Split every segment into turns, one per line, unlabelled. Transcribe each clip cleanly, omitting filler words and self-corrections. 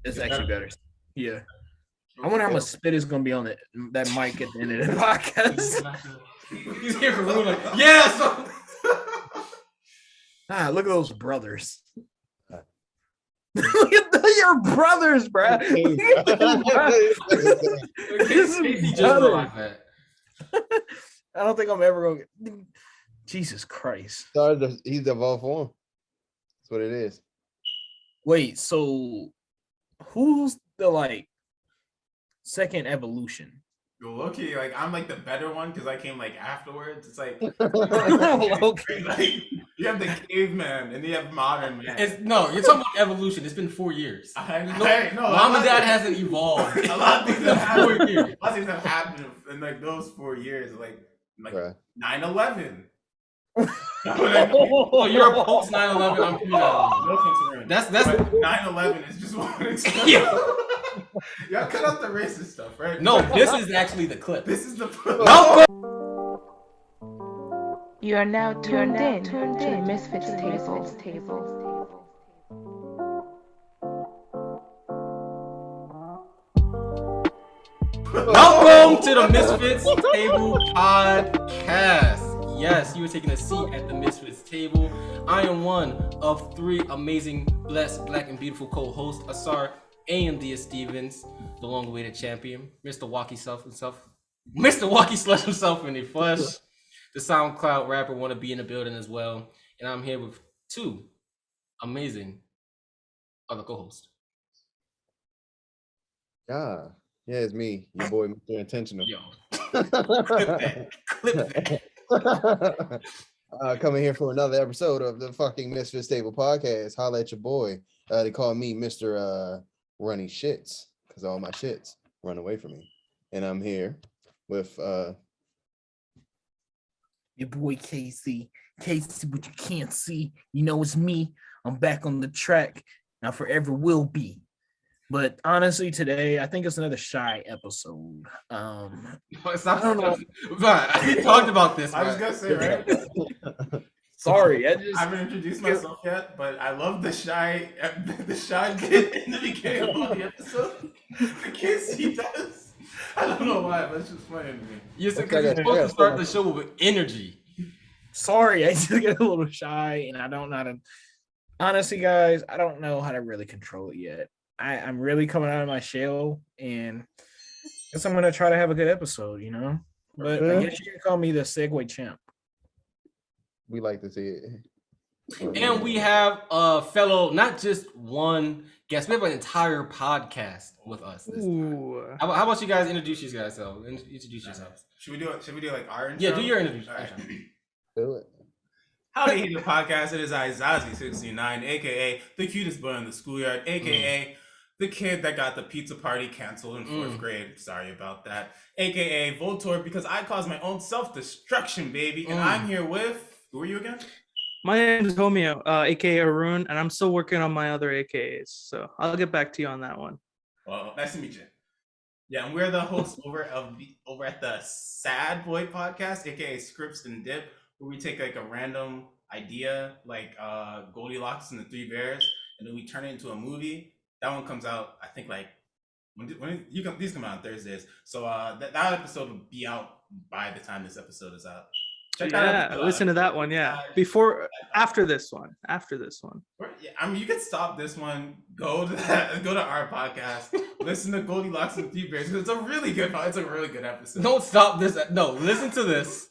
It's actually better. Yeah. I wonder how much spit is gonna be on that mic at the end of the podcast.
He's here for Luna. Yes.
Look at those brothers. Look at your brothers, bro. I don't think I'm ever gonna get. Jesus Christ.
He's the evolved form. That's what it is.
Wait, so who's the second evolution?
Okay, I'm the better one because I came afterwards. It's like you have the caveman and you have modern man.
No, you're talking about evolution. It's been 4 years.
No,
Mom and Dad hasn't evolved.
A lot of things have happened. A lot of things have happened in those 4 years. 9/11.
Oh, you're a post 9/11. I'm
no that's 9/11 is just one example. Y'all cut out the racist stuff, right?
No, this is actually the clip.
This is the
You are now tuned in to the MisFits Table.
Welcome to the MisFits Table podcast. Yes, you are taking a seat at the MisFits Table. I am one of 3 amazing, blessed, black, and beautiful co-hosts, Asar A.M.D. Stevens, the long-awaited champion, Mr. Walkie Slush himself in the flesh, the SoundCloud rapper want to be in the building as well, and I'm here with 2 amazing other co-hosts.
Yeah, it's me, your boy, Mr. Intentional.
Yo, clip that.
Coming here for another episode of the fucking MisFits Table podcast. Holla at your boy. They call me Mr. Running Shits because all my shits run away from me, and I'm here with
your boy Casey, what you can't see, it's me. I'm back on the track now, forever will be. But honestly, today I think it's another shy episode.
I don't know. We talked about this.
I was gonna say, right?
Sorry,
I haven't introduced myself yet, but I love the shy bit in the beginning of all the episode. The kiss he does. I don't know why, but it's just funny to me.
You're supposed to start the show with energy.
Sorry, I just get a little shy, and I don't know how to. Honestly, guys, I don't know how to really control it yet. I'm really coming out of my shell, and I guess I'm gonna try to have a good episode, But I guess you can call me the Segway champ.
we like to see it.
And we have a fellow, not just one guest, we have an entire podcast with us this time. How about you guys introduce yourselves? Introduce yourselves.
Should we do like our intro?
Yeah, do your interview.
All right.
Do it.
Howdy, the podcast. It is Izazi69, aka the cutest boy in the schoolyard, aka the kid that got the pizza party canceled in 4th grade. Sorry about that. Aka Voltor, because I caused my own self-destruction, baby. And I'm here with, who are you again?
My name is Homeo, aka Arun, and I'm still working on my other AKAs. So I'll get back to you on that one.
Well, nice to meet you. Yeah, and we're the hosts over at the Sad Boy podcast, aka Scripts and Dip, where we take a random idea like Goldilocks and the 3 Bears, and then we turn it into a movie. That one comes out, I think, these come out on Thursdays. So that episode will be out by the time this episode is out.
Listen to that one. Yeah, after this one.
Yeah, you can stop this one. Go to our podcast. Listen to Goldilocks and the 3 Bears. It's a really good episode.
Don't stop this. No, listen to this.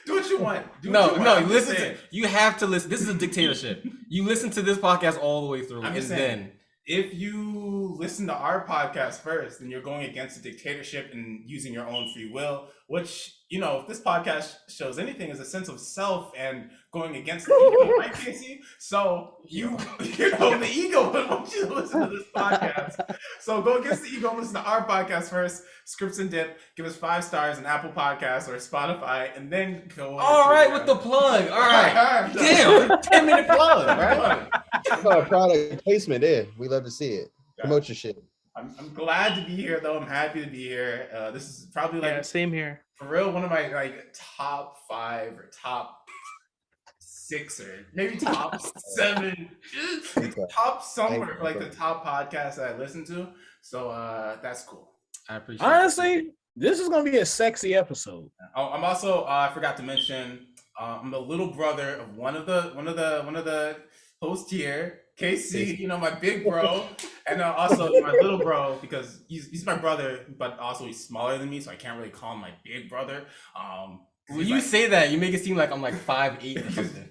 Do what you want.
Listen. You have to listen. This is a dictatorship. You listen to this podcast all the way through, then.
If you listen to our podcast first, then you're going against the dictatorship and using your own free will, which, if this podcast shows anything, is a sense of self and going against the ego, right, Casey? So, the ego would want you to listen to this podcast. So go against the ego and listen to our podcast first, Scripts and Dip. Give us 5 stars on Apple Podcasts or Spotify, and then go.
All right, with the plug. All right. Damn, 10-minute plug, right?
Product placement there. We love to see it. Promote your shit.
I'm glad to be here, though. I'm happy to be here. This is probably
same here.
For real, one of my top 5 or top 6 or maybe top 7, top somewhere for like the top podcasts that I listen to. So that's cool.
I appreciate.
Honestly, this is gonna be a sexy episode.
I'm also I forgot to mention I'm the little brother of one of the hosts here, KC. You know, my big bro, and also my little bro because he's my brother, but also he's smaller than me, so I can't really call him my big brother.
When you say that, you make it seem like I'm like 5'8" or something.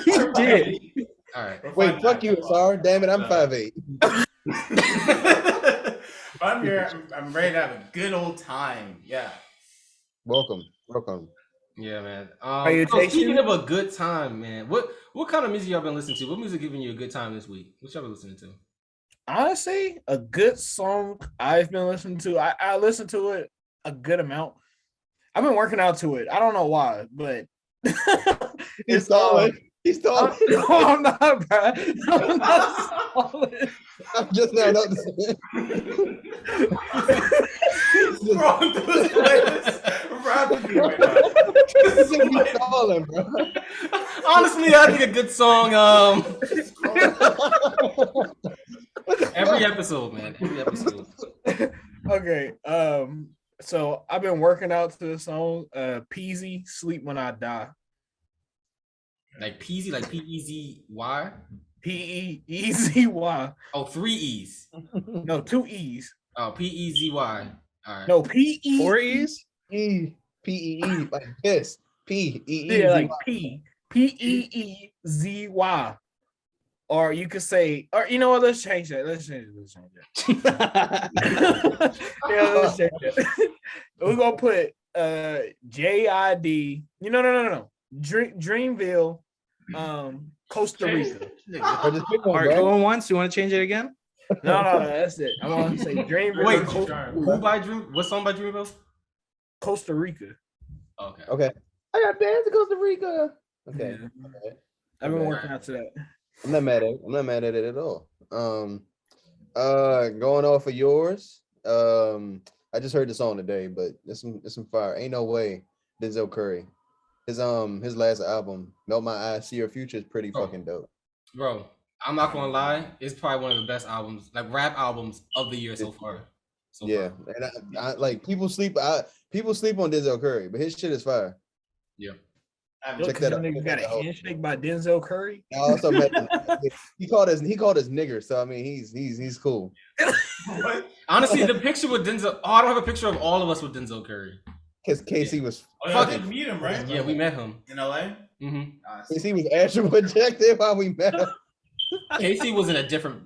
He did.
All right.
Wait, fuck you, Asar. Damn it, I'm 5'8".
I'm here. I'm ready to have a good old time. Yeah.
Welcome.
Yeah, man.
So
speaking of a good time, man, what kind of music y'all been listening to? What music giving you a good time this week? What y'all been listening to?
Honestly, a good song I've been listening to. I listen to it a good amount. I've been working out to it. I don't know why, but
He's stalling.
No, I'm not, bro. I'm not stalling.
I'm just now noticing.
Wrong to his playlist rapidly right now.
He's stalling, bro.
Honestly, I think a good song. Every episode, man. Every episode.
Okay. So I've been working out to the song Peasy, Sleep When I Die.
Like Peasy, like P-E-Z-Y?
P-E-E-Z-Y.
Oh, 3 E's.
No, 2 E's.
Oh, P-E-Z-Y. All right.
No, P-E.
4 E's?
P-E-E, like piss. P-E-E.
Yeah, like P-E-E-Z-Y. Or you could say, or you know what, let's change that. Let's change that. Yeah, let's change that. We're gonna put J-I-D. No. Dreamville, Costa Rica.
Or just pick one,
All right,
bro.
going once. You want to change it again?
No, that's it. I want to say Dreamville.
Wait,
Costa,
who by Dream? What song by Dreamville?
Costa Rica.
Okay.
Okay. I got bands to Costa Rica. Okay.
Yeah.
Okay.
I've been working out to that.
I'm not mad at it. I'm not mad at it at all. Going off of yours. I just heard the song today, but it's some fire. Ain't no way. Denzel Curry. His last album, Melt My Eyes, See Your Future, is pretty fucking dope.
Bro, I'm not gonna lie. It's probably one of the best albums, like rap albums of the year so far.
Yeah, and I like people sleep on Denzel Curry, but his shit is fire.
Yeah.
Check that out.
You got a handshake by Denzel Curry.
I also met he called us nigger, so I mean he's cool.
Honestly, the picture with Denzel. Oh, I don't have a picture of all of us with Denzel Curry.
Because Casey was
Fucking meet him, right?
Yeah, we met him
In LA?
Mm-hmm.
Casey was astral projected while we met him.
Casey was in a different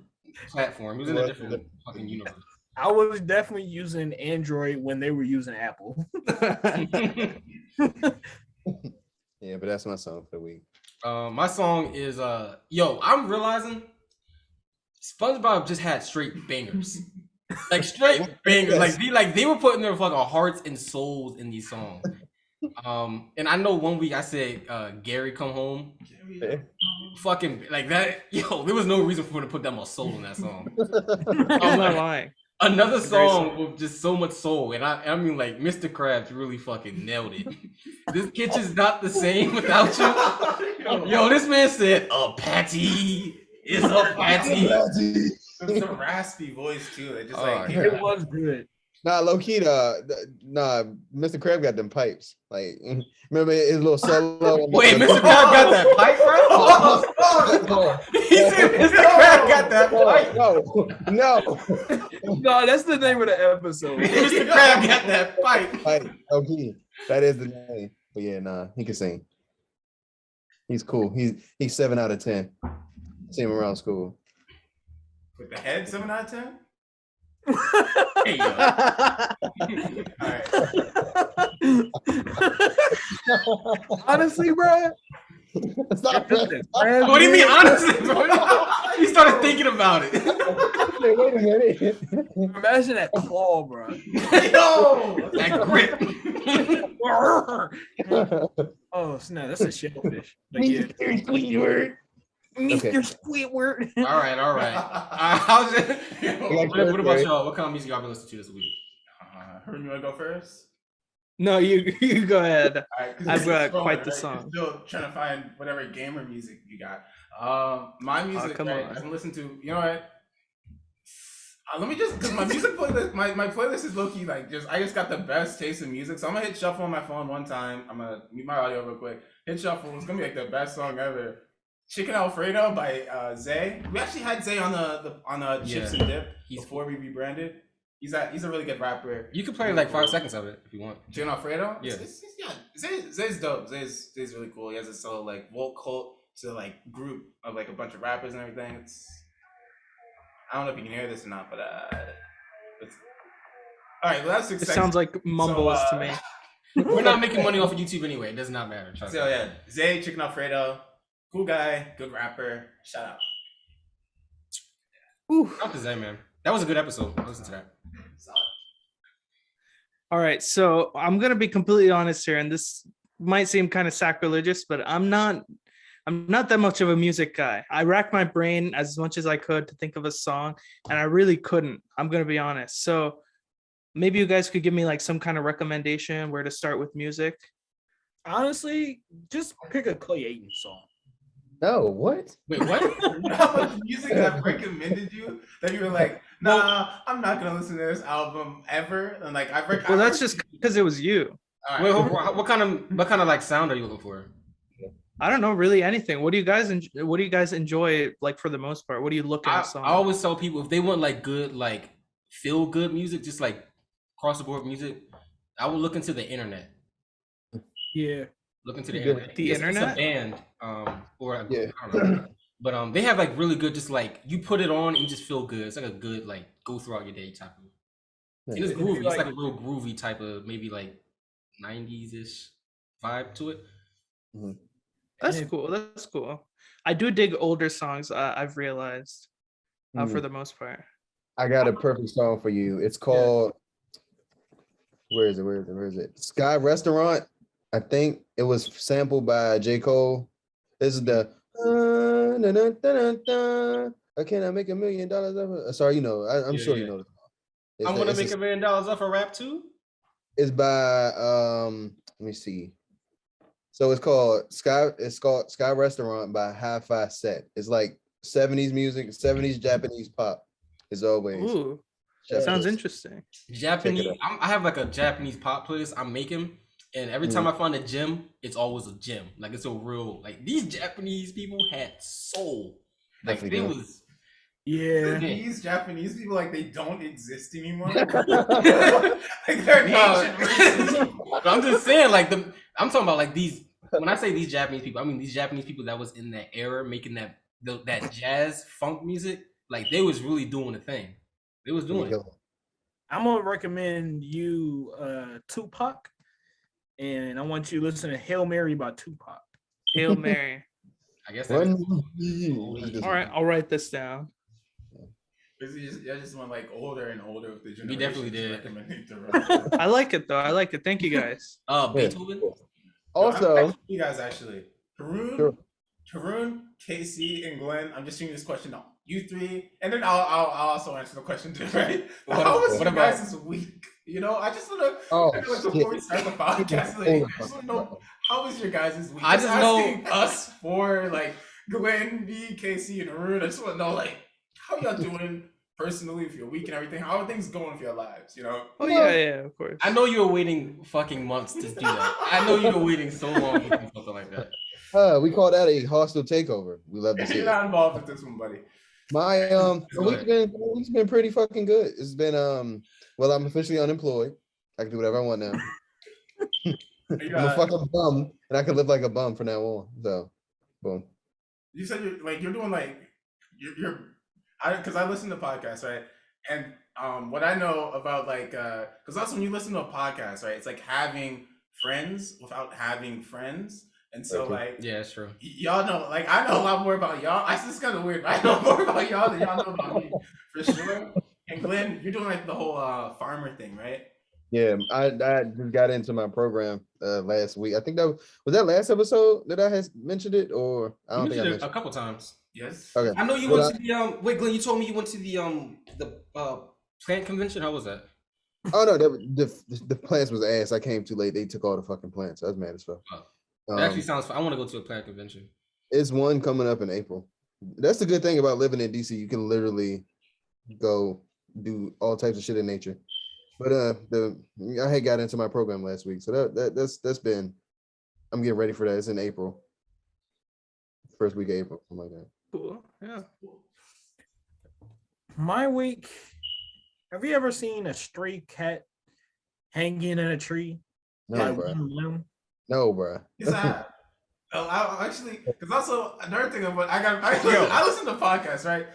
platform. He was in a different fucking universe.
I was definitely using Android when they were using Apple.
Yeah, but that's my song for the week.
My song is I'm realizing SpongeBob just had straight bangers. Like straight bangers. Like they were putting their fucking hearts and souls in these songs. And I know one week I said Gary Come Home. Fucking like that, there was no reason for me to put that much soul in that song.
I'm not lying.
Another song with just so much soul, and I mean like Mr.Krabs really fucking nailed it. This kitchen's not the same without you. Yo, this man said a patty is a patty.
It's a raspy voice too. It just
It was good.
Nah, low key, Mr. Krabs got them pipes. Like, remember his little solo?
Wait, Mr. Krabs got that pipe, bro? He said Mr. Krabs got that pipe.
No,
that's the name of the episode.
Mr. Krabs got that pipe.
Low key, that is the name. But yeah, nah, he can sing. He's cool. He's 7 out of 10. See him around school.
With the head 7 out of 10?
Hey, yo.
Alright.
Honestly, bro.
Stop.
What do you mean, honestly, bro? He started thinking about it.
Wait a minute.
Imagine that claw, bro.
Yo, that grip.
Oh snap! That's a shellfish. But
Mr.
yeah.
Squidward.
Mr. Squidward.
All right. What about y'all? What kind of music y'all been listening to this week?
Who you want to go first?
No, you go ahead.
All right, 'cause
I've
it's
got
scrolling,
quite the
right?
song.
Still trying to find whatever gamer music you got. My music,
come
right?
on.
I've been listening to. You know what? Let me just, because my music playlist, my playlist is low key like just. I just got the best taste in music, so I'm gonna hit shuffle on my phone one time. I'm gonna mute my audio real quick. Hit shuffle. It's gonna be like the best song ever. Chicken Alfredo by Zay. We actually had Zay on the Chips and Dip before we rebranded. He's a really good rapper.
You can play like 5 seconds of it if you want.
Chicken Alfredo?
Yeah.
Zay's dope. Zay's really cool. He has a solo like Volt Cult to like group of like a bunch of rappers and everything. I don't know if you can hear this or not, but it's all right. Well, that's 6
It
seconds.
sounds like mumbles to me.
We're not making money off of YouTube anyway. It does not matter. Trust
So
me.
yeah, Zay, Chicken Alfredo, cool guy, good rapper. Shout out.
Oof.
Shout out to Zay, man. That was a good episode. Listen to that.
Solid.
All right, so I'm gonna be completely honest here, and this might seem kind of sacrilegious, but I'm not that much of a music guy. I racked my brain as much as I could to think of a song, and I really couldn't. I'm gonna be honest. So maybe you guys could give me like some kind of recommendation where to start with music.
Honestly, just pick a Clay Aiton song.
No, what?
Wait, what?
You know how much music I've recommended you that you were like, nah, I'm not gonna listen to this album ever. And like
Well, that's just because it was you.
all right.
Wait, what kind of like sound are you looking for?
I don't know really anything. What do you guys enjoy like for the most part? What do you look at?
I always tell people if they want like good, like feel good music, just like across the board music, I would look into the internet.
Yeah.
Look into the
Good.
internet.
The internet?
It's a band, or a
Yeah.
group, I don't know. But they have like really good, just like you put it on and you just feel good. It's like a good like go throughout your day type of. And it's
It'd be
groovy. It's
like-
like a real groovy type of maybe like 90s ish vibe to it.
That's cool. That's cool. I do dig older songs. I've realized, for the most part.
I got a perfect song for you. It's called Where is it? Sky Restaurant. I think it was sampled by J. Cole. This is the I cannot make $1 million of it. Sorry, you know, I'm sure you know this.
I'm gonna make $1 million off a rap too.
It's by let me see. So it's called Sky Restaurant by Hi-Fi Set. It's like 70s music, 70s Japanese pop. As always.
Ooh,
Chef
sounds
Kiss.
interesting.
Japanese.
out.
I have like a Japanese pop playlist I'm making, and every time I find a gem, it's always a gem. Like it's a real like these Japanese people had soul. Like
Definitely
they
do.
was.
Yeah.
These Japanese people like they don't exist anymore. Like they're ancient races.
But I'm just saying, like I'm talking about like these. When I say these Japanese people, I mean these Japanese people that was in that era making that jazz funk music. Like they was really doing a thing. They was doing it.
I'm gonna recommend you Tupac, and I want you to listen to Hail Mary by Tupac.
Hail Mary.
I guess that
All right, I'll write this down.
I just went like older and older with the generation.
We definitely did.
Recommending to
I like it though. I like it. Thank you guys.
Beethoven.
Also,
you guys actually,
Sure.
Tarun, Casey, and Glenn. I'm just shooting this question out. You three, and then I'll also answer the question too, right? How was your guys' week? You know, I just want to before we start the podcast, like, I just want to know how was your guys' week?
I just
asking us for like Glenn, B, Casey, and Arun. I just want to know like how y'all doing personally for your week and everything. How are things going for your lives? You know?
Oh yeah, of course.
I know you were waiting fucking months to do that. I know you were waiting so long to do something like that.
we call that a hostile takeover. We love to see
You're
it.
not involved with this one, buddy.
My week's been pretty fucking good. It's been well, I'm officially unemployed. I can do whatever I want now. I'm a fucking bum, and I can live like a bum from now on. So, boom.
You said you're doing like because I listen to podcasts, right? And what I know about like because that's when you listen to a podcast, right? It's like having friends without having friends. And so
Okay.
like
Yeah, it's true.
y'all know, like I know a lot more about y'all. It's just kind of weird, but I know more about y'all than y'all know about me for sure. And Glenn, you're doing like the whole farmer thing, right?
Yeah, I just got into my program last week. I think that was that last episode that I had mentioned it, or I don't think I mentioned
a couple times.
Yes.
Okay.
I know you went to the wait, Glenn. You told me you went to the plant convention. How was that?
Oh no, the plants was ass. I came too late. They took all the fucking plants. I was mad as fuck.
That actually sounds fun. I want to go to a plant convention.
It's one coming up in April. That's the good thing about living in DC. You can literally go do all types of shit in nature. But I had got into my program last week, so that's been. I'm getting ready for that. It's in April, first week of April, something like that.
Cool. Yeah.
My week. Have you ever seen a stray cat hanging in a tree?
No, bro. No, bro.
Is that? I actually, because also another thing about I listen to podcasts, right?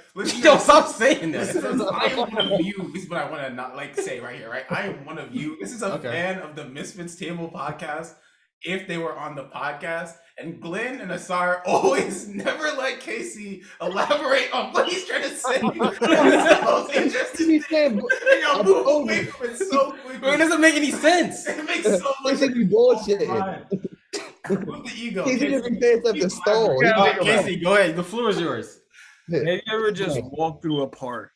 Yo, stop saying that.
I am one of you. This is what I want to not like say right here, right? I am one of you. This is a fan of the MisFits Table podcast. If they were on the podcast, and Glenn and Asar always never let Casey elaborate on what he's trying to say. It's the most interesting thing. Y'all move away from it so quickly.
It doesn't make any sense.
It makes so much
sense. You bullshit.
With the ego.
Casey doesn't say stuff to stall.
Casey, go ahead. The floor is yours.
Have you ever just walked through a park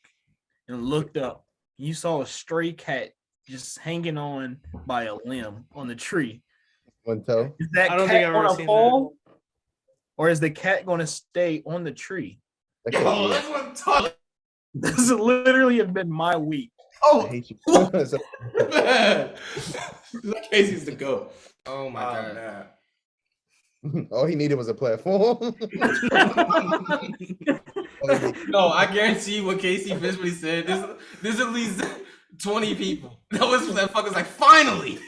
and looked up? You saw a stray cat just hanging on by a limb on the tree.
One toe.
Is that cat going to fall? Or is the cat going to stay on the tree?
Oh, that's what I'm talking.
This literally has been my week.
Oh,
I hate you.
Casey's the goat.
Oh my god.
Man.
All he needed was a platform.
No, I guarantee you what Casey physically said. There's at least 20 people. That fucker's like, finally.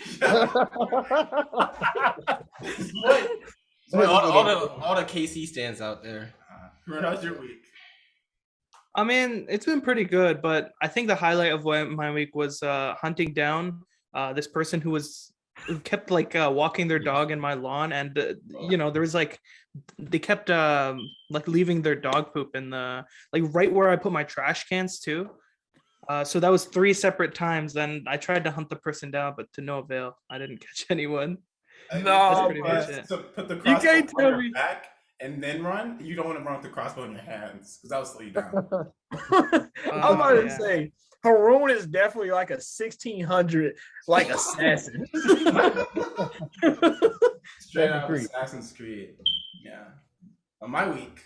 all the KC stands out there.
How's your week?
I mean, it's been pretty good, but I think the highlight of my week was hunting down this person who kept like walking their dog in my lawn, and there was like they kept like leaving their dog poop in the like right where I put my trash cans too. So that was 3 separate times. Then I tried to hunt the person down, but to no avail. I didn't catch anyone.
No,
so put the crossbow on your back and then run. You don't want to run with the crossbow in your hands because that'll slow you down.
I'm about to say Haroon is definitely like a 1600 like assassin.
Straight out of Assassin's Creed. Yeah. My week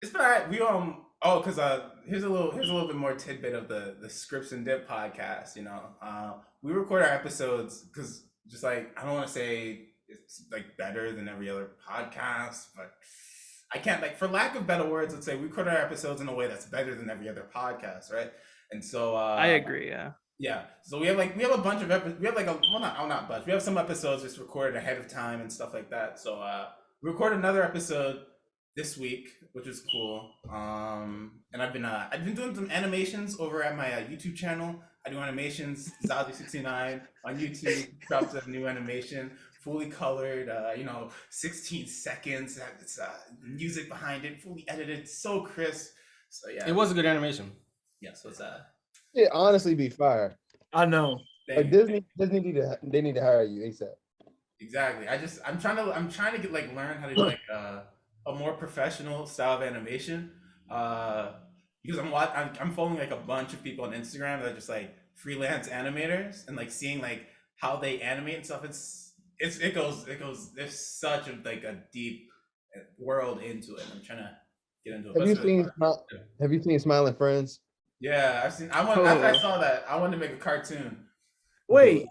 it's been alright. We because here's a little bit more tidbit of the Scripts and Dip podcast. We record our episodes because just like I don't want to say it's like better than every other podcast, but I can't, like, for lack of better words, let's say we record our episodes in a way that's better than every other podcast, right? And so
I agree, yeah.
Yeah. So we have a bunch of episodes. We have like not bunch. We have some episodes just recorded ahead of time and stuff like that. So we recorded another episode this week, which is cool. And I've been doing some animations over at my YouTube channel. I do animations, Zazi69 on YouTube. Dropped a new animation, fully colored, 16 seconds. It's music behind it, fully edited, so crisp. So yeah,
it was a good animation.
Yeah, so it's
it honestly be fire.
I know.
Like Disney need to hire you ASAP.
Exactly. I'm trying to get learn how to do a more professional style of animation. Because I'm following like a bunch of people on Instagram that are just like freelance animators and like seeing like how they animate and stuff. It goes. There's such a deep world into it. I'm trying to get into it.
Have you seen Smiling Friends?
Yeah, I've seen. After I saw that, I wanted to make a cartoon.
Wait,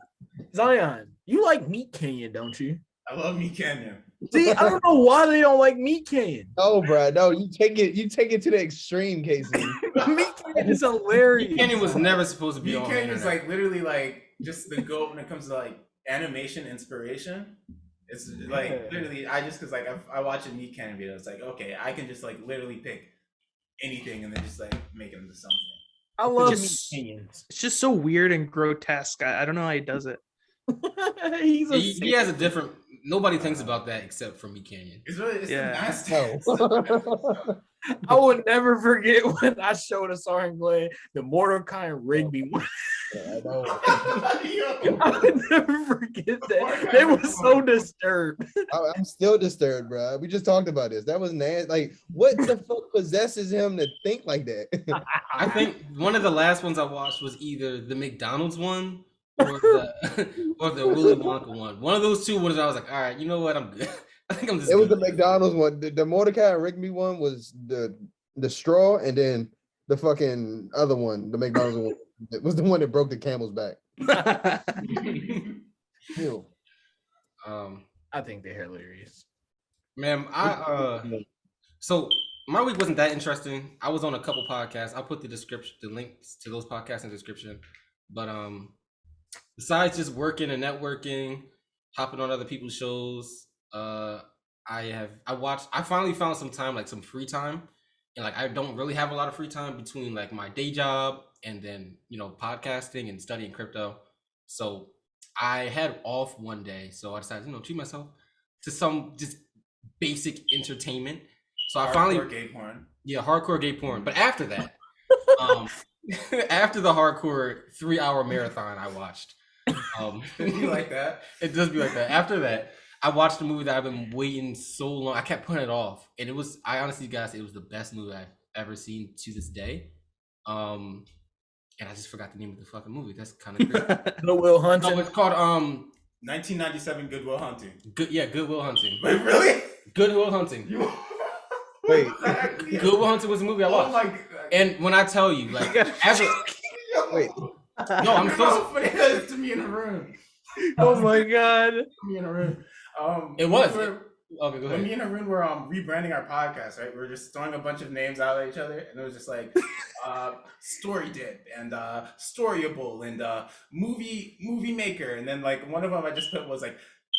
Zion, you like Meat Canyon, don't you?
I love Meat Canyon.
See, I don't know why they don't like Meat Canyon.
No, bro, no, you take it to the extreme, Casey.
Meat Canyon is hilarious.
Meat Canyon was never supposed to be
Meat
on.
Canyon is like literally like just the goat when it comes to like animation inspiration. It's like literally, because like I watch a Meat Canyon video, it's like, okay, I can just like literally pick anything and then just like make it into something.
I love Meat Canyons.
It's just so weird and grotesque. I don't know how he does it.
He has a different. Nobody thinks about that except for Meat Canyon.
It's nasty.
I will never forget when I showed Asar and Glenn the Mordecai and Rigby one.
I know.
I would never forget that. They were so disturbed.
I'm still disturbed, bro. We just talked about this. That was nasty. Like, what the fuck possesses him to think like that?
I think one of the last ones I watched was either the McDonald's one or the Willy Wonka one. One of those two ones I was like, all right, you know what? I'm good. I think I'm just
It was the
good.
McDonald's one. The Mordecai and Rigby one was the straw, and then the fucking other one, the McDonald's one, it was the one that broke the camel's back. Ew.
I think they're hilarious.
Man, so my week wasn't that interesting. I was on a couple podcasts. I'll put the links to those podcasts in the description. But besides just working and networking, hopping on other people's shows, I finally found some time, like some free time. And like I don't really have a lot of free time between like my day job and then, you know, podcasting and studying crypto. So I had off one day. So I decided, you know, treat myself to some just basic entertainment. So I finally
gay porn.
Yeah, hardcore gay porn. But after that, after the hardcore 3-hour marathon I watched.
It'd be like that.
It does be like that. After that, I watched a movie that I've been waiting so long. I kept putting it off. And I honestly, guys, it was the best movie I've ever seen to this day. And I just forgot the name of the fucking movie. That's kind of crazy.
Good Will Hunting.
No, it's called
1997 Good Will Hunting.
Good Will Hunting.
Wait, really?
Good Will Hunting.
Wait.
Good Will Hunting was a movie I watched.
Oh my God.
And when I tell you, like,
Wait.
no, I'm so
funny that is to me in a room.
Oh my God.
Me in a room.
It was.
Okay,
go
when
ahead.
me and Arun were rebranding our podcast, right? We were just throwing a bunch of names out at each other, and it was just like Story Dip and Storyable and movie Maker, and then like one of them I just put was like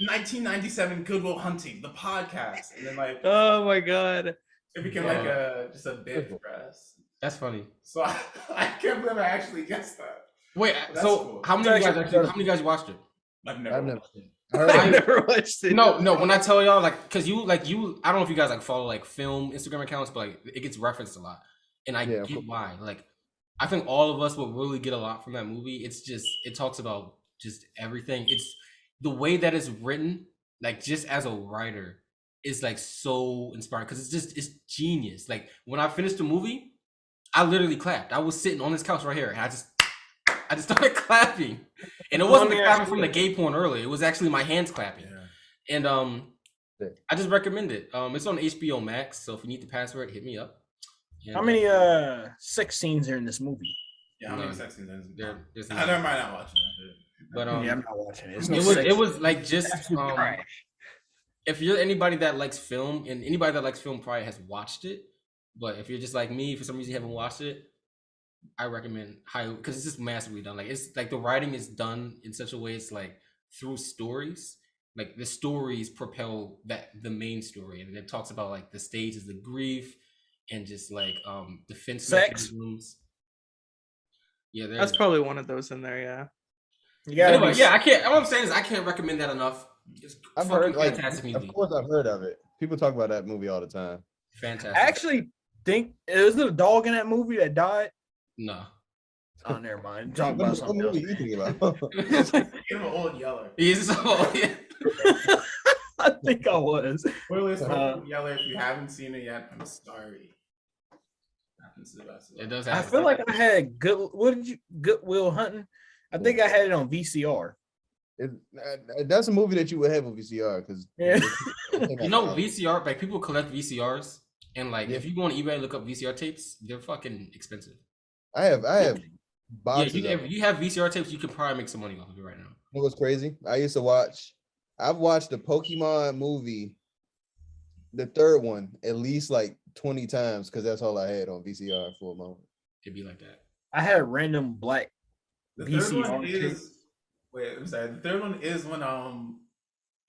1997 Good Will Hunting, the podcast, and then like
Oh my God.
it became like just a bit for us.
That's funny.
So I can't believe I actually guessed that.
Wait,
That's
so
cool.
how many of you guys watched it?
I've
I've
never.
never
watched it.
I never watched it.
No. When I tell y'all, like, cause you, I don't know if you guys like follow like film Instagram accounts, but like it gets referenced a lot, and I
Yeah,
get why. Like, I think all of us will really get a lot from that movie. It's just it talks about just everything. It's the way that it's written, like just as a writer, is like so inspiring because it's genius. Like when I finished the movie, I literally clapped. I was sitting on this couch right here, and I just started clapping. And it wasn't the clapping from the gay porn earlier. It was actually my hands clapping. Yeah. And I just recommend it. It's on HBO Max, so if you need the password, hit me up. And,
How many sex scenes are in this movie?
Yeah, how many sex scenes?
There's
I never mind not watching it.
But
Yeah, I'm not watching it.
it was like just
trash.
if you're anybody that likes film, and anybody that likes film probably has watched it, but if you're just like me, for some reason you haven't watched it, I recommend highly because it's just massively done. Like it's like the writing is done in such a way it's like through stories. Like the stories propel the main story, and it talks about like the stages of grief and just like defense mechanisms. Yeah,
That's probably one of those in there. Yeah.
Anyway, I can't. All I'm saying is I can't recommend that enough. It's
I've heard like,
fantastic movie.
of course I've heard of it. People talk about that movie all the time.
Fantastic.
I actually think is there a dog in that movie that died?
No.
Oh, never mind. Talk about
What
something
movie
else.
you thinking about?
You're an old yeller.
He's
I think I was.
Old yeller. If you haven't seen it yet, I'm sorry. Happens to the best of us.
It does
I
happen.
feel like I had Good Will Hunting. I think I had it on VCR.
That's a movie that you would have on VCR because
Yeah.
You know, VCR, like people collect VCRs, and like if you go on eBay and look up VCR tapes, they're fucking expensive.
I have boxes.
Yeah, if you have VCR tapes, you could probably make some money off of it right now.
You know what's crazy? I've watched the Pokemon movie, the third one, at least like 20 times because that's all I had on VCR for a moment.
It'd be like that.
I had random black
The third
VCR
one is wait. I'm sorry. The third one is when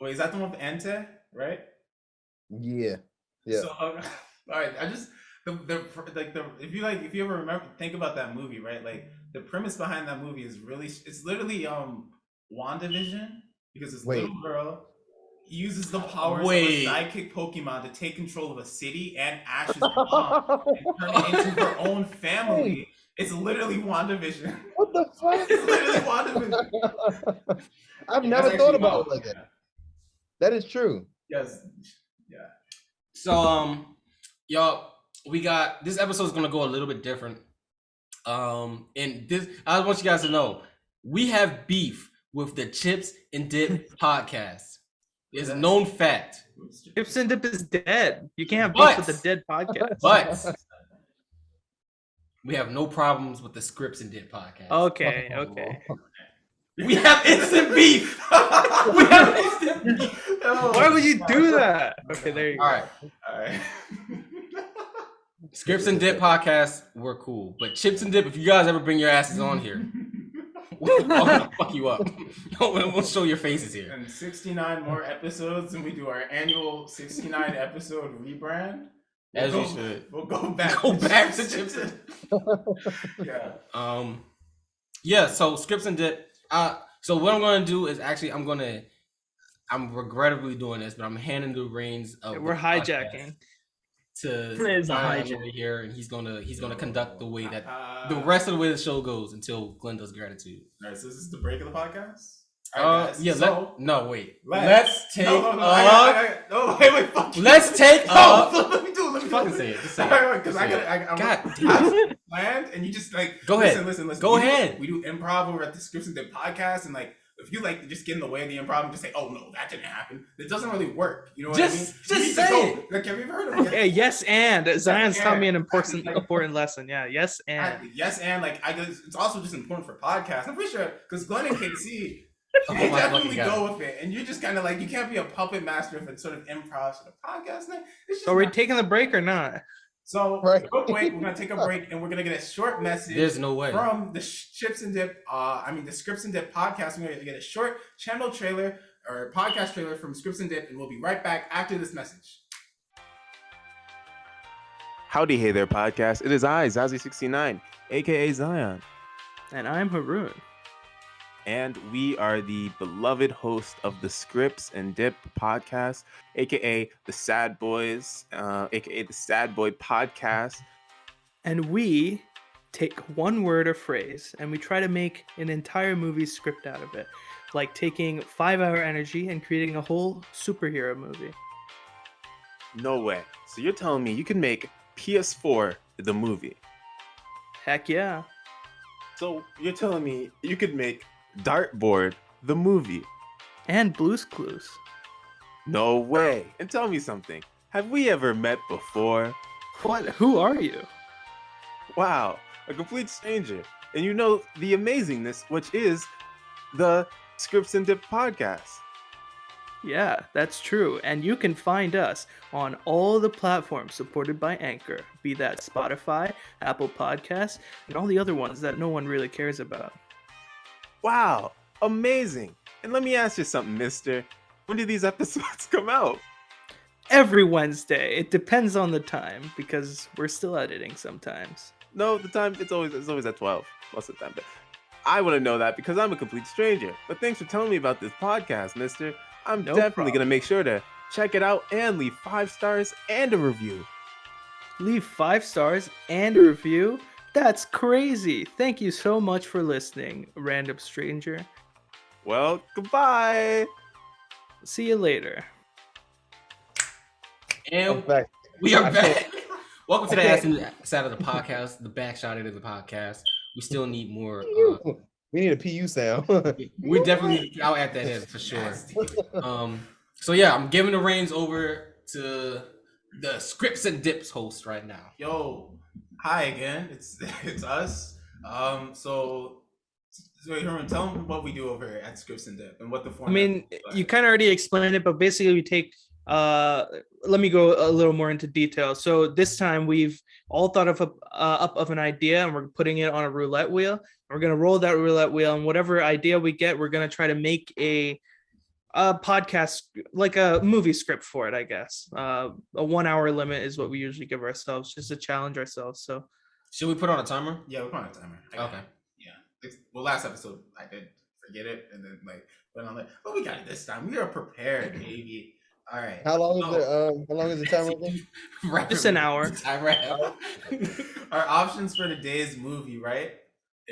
wait, is that the one with Ante, right?
Yeah.
So all right. I just if you ever remember think about that movie, right? Like the premise behind that movie is it's literally WandaVision because this little girl uses the powers of a sidekick Pokemon to take control of a city and Ash's mom and turn it into her own family It's literally WandaVision.
What the fuck?
It's literally WandaVision.
I've
Yeah,
never
that's
thought
actually
about
wild.
it like that. That is true.
Yes. Yeah.
So y'all, we got this episode is gonna go a little bit different. And this I want you guys to know we have beef with the Chips and Dip podcast. It's a known fact.
Chips and Dip is dead. You can't have
But-
beef with the dead podcast.
But we have no problems with the Scripts and Dip podcast.
Okay, okay.
We have instant beef. We have instant beef.
Why would you do that? Okay, there you go.
All right.
All right.
Scripts and Dip podcast, we're cool. But Chips and Dip, if you guys ever bring your asses on here, I'm gonna fuck you up. We'll show your faces here.
And 69 more episodes, and we do our annual 69 episode rebrand.
As
We'll
we
go-
should.
We'll go back.
Go back to Chips and
Yeah.
Yeah, so Scripts and Dip. So what I'm gonna do is actually I'm regrettably doing this, but I'm handing the reins of
We're
the podcast
hijacking.
to
It's a
Zion
hijack.
over here, and he's gonna conduct the way that the rest of the way the show goes until Glenn does gratitude.
All right, so this is the break of the podcast. All right, guys,
Yeah.
So,
Wait.
let's-
Let's take
no,
up.
no, wait, fuck you.
Let's take
No,
up.
let me do it. Let me do
Fucking
it.
say it. Just say
All
it.
right, because I
Say
got. I'm
God damn it.
planned, and you just like
Go ahead.
Listen.
Go
We do-
ahead.
We do improv over at the Scripts and Dip podcast, and like if you like just get in the way of the improv and just say, "Oh no, that didn't happen," it doesn't really work. You know what I mean?
Just
You need to
say
go.
it.
Like, have you ever heard of
Yeah, yes, and Zion's taught me an
Exactly.
important lesson. Yeah, yes, and
Exactly. Yes, and like I guess it's also just important for podcasts. I'm pretty sure because Glenn and KC,
Oh
they
my
definitely
fucking God.
go with it, and you're just kind of like you can't be a puppet master if it's sort of improv sort of podcast thing. It's just
so we're
not-
taking the break or not?
So
Right.
real quick, we're gonna take a break, and we're gonna get a short message.
There's no way.
From the Chips and Dip, the Scripts and Dip podcast. We're gonna get a short channel trailer or podcast trailer from Scripts and Dip, and we'll be right back after this message.
Howdy, hey there, podcast. It is I, Zazie69, aka Zion,
And I'm Haroon.
and we are the beloved host of the Scripts and Dip podcast, aka the Sad Boys, aka the Sad Boy podcast.
And we take one word or phrase and we try to make an entire movie script out of it. Like taking 5-hour energy and creating a whole superhero movie.
No way. So you're telling me you can make PS4 the movie?
Heck yeah.
So you're telling me you could make Dartboard the movie?
And Blue's Clues.
No way. And tell me something. Have we ever met before?
What? Who are you?
Wow, a complete stranger. And you know the amazingness, which is the Scripts and Dip podcast.
Yeah, that's true. And you can find us on all the platforms supported by Anchor, be that Spotify, Apple Podcasts, and all the other ones that no one really cares about.
Wow, amazing. And let me ask you something, mister. When do these episodes come out?
Every Wednesday. It depends on the time because we're still editing sometimes.
No, the time it's always at 12 most of the time. But I want to know that because I'm a complete stranger. But thanks for telling me about this podcast, mister. I'm
No
definitely
problem.
gonna make sure to check it out and leave 5 stars and a review.
Leave 5 stars and a review? That's crazy. Thank you so much for listening, random stranger.
Well, goodbye.
See you later.
And
Back.
we are
I
back. Welcome to the
Okay.
ass side of the podcast, the back shot of the podcast. We still need more.
We need a PU sound.
We definitely I'll add that in for sure. So yeah, I'm giving the reins over to the Scripts and Dips host right now.
Yo, hi again. It's us. So Herman, tell them what we do over here at Scripts and Dip and what the
I
format.
mean,
is.
you kind of already explained it, but basically we take let me go a little more into detail. So this time we've all thought of up of an idea and we're putting it on a roulette wheel. We're going to roll that roulette wheel, and whatever idea we get, we're going to try to make a podcast, like a movie script for it, I guess. A 1 hour limit is what we usually give ourselves, just to challenge ourselves. So
Should we put on a timer?
Yeah, we're on a timer. I got
Okay.
it. Yeah. Well, last episode I did forget it and then like went on it, but we got it this time. We are prepared, baby. All right.
How long is the timer again?
Just an hour.
Time wrap.
Our options for today's movie, right?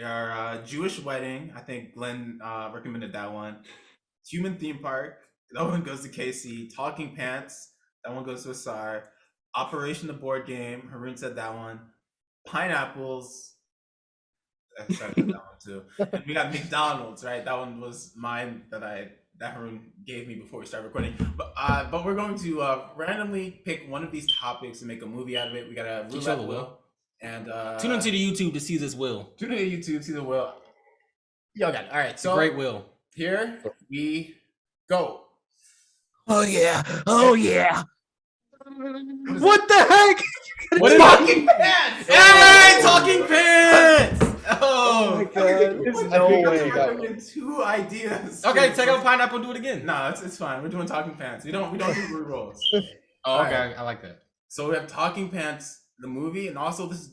Are Jewish Wedding. I think Glenn recommended that one. Human Theme Park. That one goes to Casey. Talking Pants. That one goes to Asar. Operation the Board Game. Haroon said that one. Pineapples. I said that one too. And we got McDonald's, right? That one was mine that Haroon gave me before we started recording. But we're going to randomly pick one of these topics and make a movie out of it. We got a roulette wheel. And
tune into the YouTube to see this wheel.
Tune into YouTube, see the wheel. Y'all got it. All right, so
great wheel.
Here we go.
Oh yeah. Oh yeah.
What the heck?
What Talking Pants?
Hey, Talking Pants!
Oh my
Oh.
god.
There's no way.
Recommend 2 ideas.
Okay, take out pineapple and do it again.
No, it's fine. We're doing Talking Pants. We don't do rerolls.
Oh, okay, I like that.
So we have Talking Pants, the movie, and also this is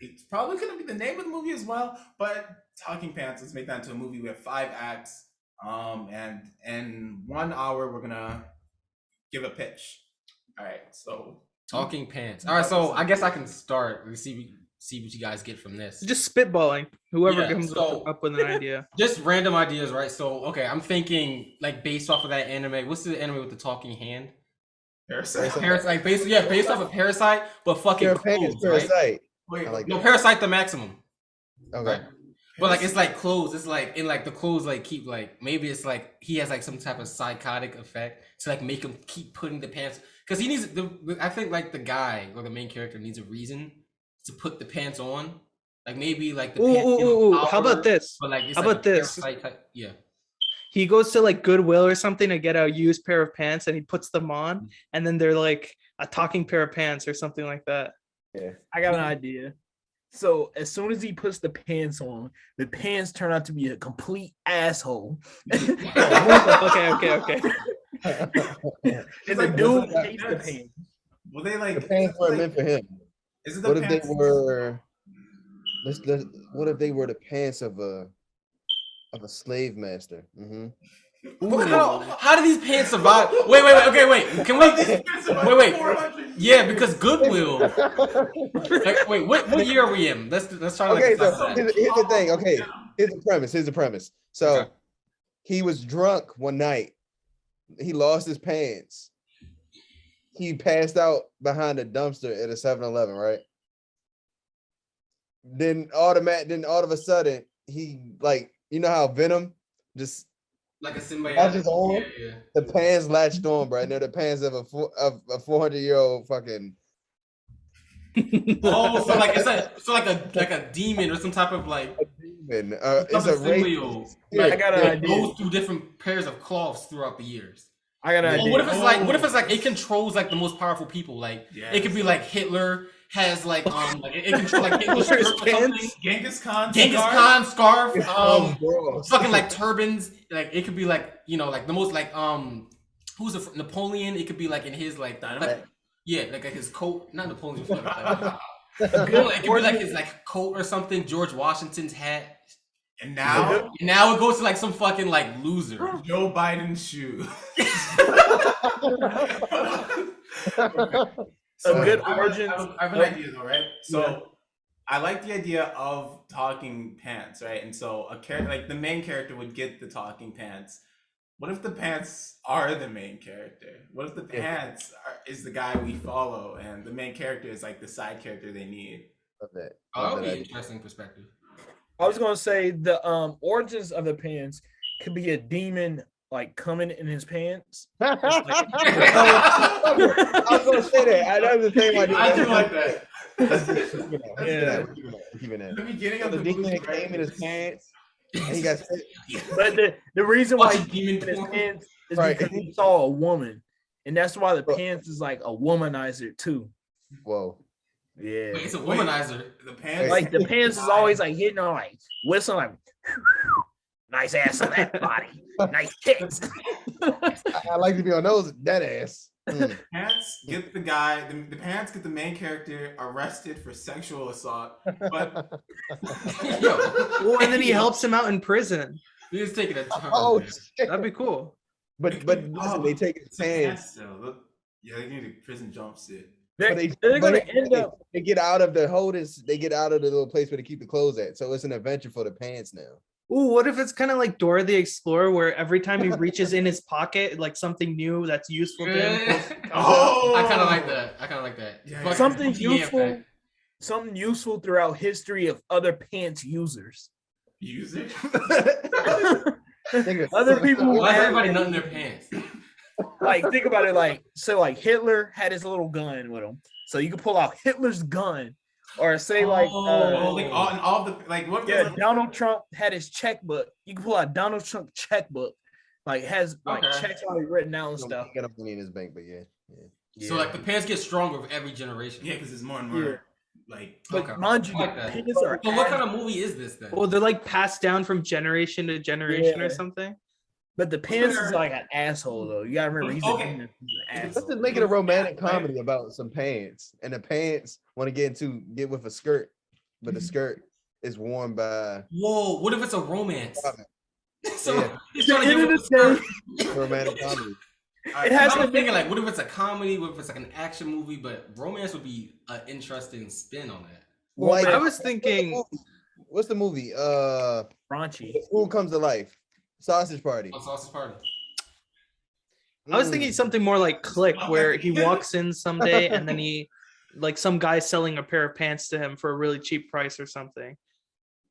it's probably gonna be the name of the movie as well. But Talking Pants, let's make that into a movie. We have 5 acts. And in 1 hour we're gonna give a pitch. All right, so
Talking Pants. All right, so I guess I can start and see what you guys get from this.
Just spitballing. Whoever
Yeah,
comes up with an idea.
Just random ideas, right? So, okay, I'm thinking like based off of that anime. What's the anime with the talking hand?
Parasite.
Parasite, based off of Parasite, but fucking clothes, right?
Parasite.
Wait,
I like
No,
that.
Parasite the maximum.
Okay.
Right? But like it's like clothes. It's like in like the clothes like keep like maybe it's like he has like some type of psychotic effect to like make him keep putting the pants because he needs I think like the guy or the main character needs a reason to put the pants on. Like maybe like the pants.
Ooh, how about this?
But like it's
How
like
about this?
Type, yeah.
He goes to like Goodwill or something to get a used pair of pants and he puts them on and then they're like a talking pair of pants or something like that.
Yeah.
I got an idea. So as soon as he puts the pants on, the pants turn out to be a complete asshole.
Okay.
And the dude hates the pants.
Well, they like
The pants weren't meant for him.
Is it the
What if they
pants?
were? What if they were the pants of a slave master? Mm-hmm.
How do these pants survive? Wait. Okay, wait. Can we? Wait. Yeah, because Goodwill. Like, wait, what year are we in? Let's try to.
Okay,
like,
so here's the thing. Okay, here's the premise. So
Okay.
he was drunk one night. He lost his pants. He passed out behind a dumpster at a 7-Eleven, right? Then all of a sudden, he like, you know how Venom just
like a symbiote.
latches on?
Yeah.
The pants latched on, bro. And they're the pants of a 400-year-old fucking.
Oh, so like it's like a demon or some type of like
demon.
some
It's
type
a
of
race.
symbiote.
Yeah,
I got an
yeah.
idea.
Goes through different pairs of cloths throughout the years.
I got an
Well,
idea.
what if it's like it controls like the most powerful people? Like it could be like Hitler has like it controls like Hitler's shirt or something.
Genghis Khan.
Scarf,
Bro.
fucking like turbans. Like it could be like like the most like who's Napoleon? It could be like in his like
Dynamite?
like his coat. Not Napoleon. It could be like his like coat or something. George Washington's hat.
And now
it goes to like some fucking like loser.
Joe Biden's shoe.
A good
I have-
origin.
I have an idea though, right? So I like the idea of talking pants, right? And so a character like the main character would get the talking pants. What if the pants are the main character? What if the pants is the guy we follow, and the main character is like the side character they need?
Love that.
Oh,
Love
that would be
that
an
idea.
interesting perspective.
I was gonna say the origins of the pants could be a demon like coming in his pants.
I was gonna say that. I know the same idea.
I do like that.
Yeah.
Keeping that.
The beginning
So
of
the
the
demon
movie,
that came in his
right?
pants, and he got
But the reason why
Watching
he
demon
came in his
porn.
pants is
Right.
because he saw a woman, and that's why the pants is like a womanizer too.
whoa.
Yeah,
Wait, it's a womanizer.
The pants.
like the pants is always like hitting on like whistling like nice ass on that body, nice tits.
I like to be on those that ass.
Pants get the guy. The pants get the main character arrested for sexual assault. But
Well, and then he helps him out in prison.
He's taking a turn.
Oh
man.
shit.
That'd be cool.
But listen, they take his
it's a
pants.
though. Look, yeah, they need a prison jumpsuit.
They're,
But
they're
but
gonna end up.
they get out of the holders. They get out of the little place where they keep the clothes at. So it's an adventure for the pants now.
Ooh, what if it's kind of like Dora the Explorer, where every time he reaches in his pocket, like something new that's useful to him.
Oh,
I kind of like that.
Yeah,
Fuck,
Something
yeah,
useful.
fact.
Something useful throughout history of other pants users.
User.
Other people
Why is
have,
everybody nutting their pants?
like, think about it, like, so like Hitler had his little gun with him, so you could pull out Hitler's gun, or say like
like all the like what?
yeah, Donald Trump had his checkbook. You can pull out Donald Trump's checkbook, like has like checks already written out and stuff.
He got money in his bank, but yeah.
So like the pants get stronger with every generation.
Yeah, because it's more and more.
Yeah.
Like,
But mind you,
I like
the
that.
pants are.
But what kind of movie is this then?
Well, they're like passed down from generation to generation or
Yeah.
something.
But the pants is like an asshole though. You gotta remember he's
Okay.
an
Let's
asshole.
just make it a romantic comedy about some pants, and the pants want to get with a skirt, but the skirt is worn by
Whoa, what if it's a romance? So
Yeah.
he's trying to
End
get
of
with
the
the
day,
skirt.
romantic comedy.
it has
I'm
to be.
thinking like, what if it's a comedy? What if it's like an action movie? But romance would be an interesting spin on that.
Like
I was thinking,
what's the movie?
Raunchy.
School Comes to Life, Sausage Party.
On Sausage Party.
I was thinking something more like Click, where he walks in someday and then he, like, some guy selling a pair of pants to him for a really cheap price or something,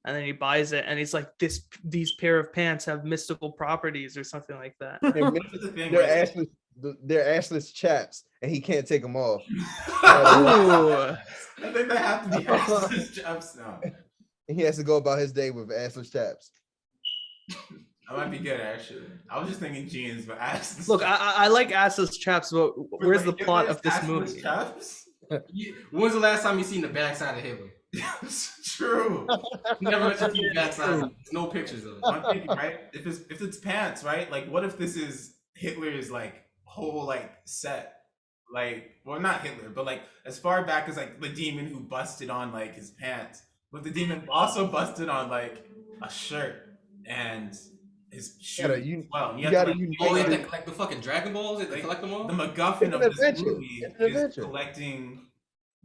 and then he buys it and he's like, these pair of pants have mystical properties or something like that.
They're assless chaps, and he can't take them off.
Ooh.
I think they have to be assless chaps now.
And he has to go about his day with assless chaps.
That might be good actually. I was just thinking jeans, but assless.
Look, I like assless chaps, but where's the plot of this
Assless
movie?
chaps?
When's the last time you seen the backside of Hitler?
It's true.
Never let you see the backside. There's no pictures of it.
I'm thinking, right? If it's pants, right? Like, what if this is Hitler's like whole like set? Like, well, not Hitler, but like as far back as like the demon who busted on like his pants, but the demon also busted on like a shirt and his shoes.
You gotta
Oh, yeah, like the fucking Dragon Balls? They collect them all?
The MacGuffin of this movie is collecting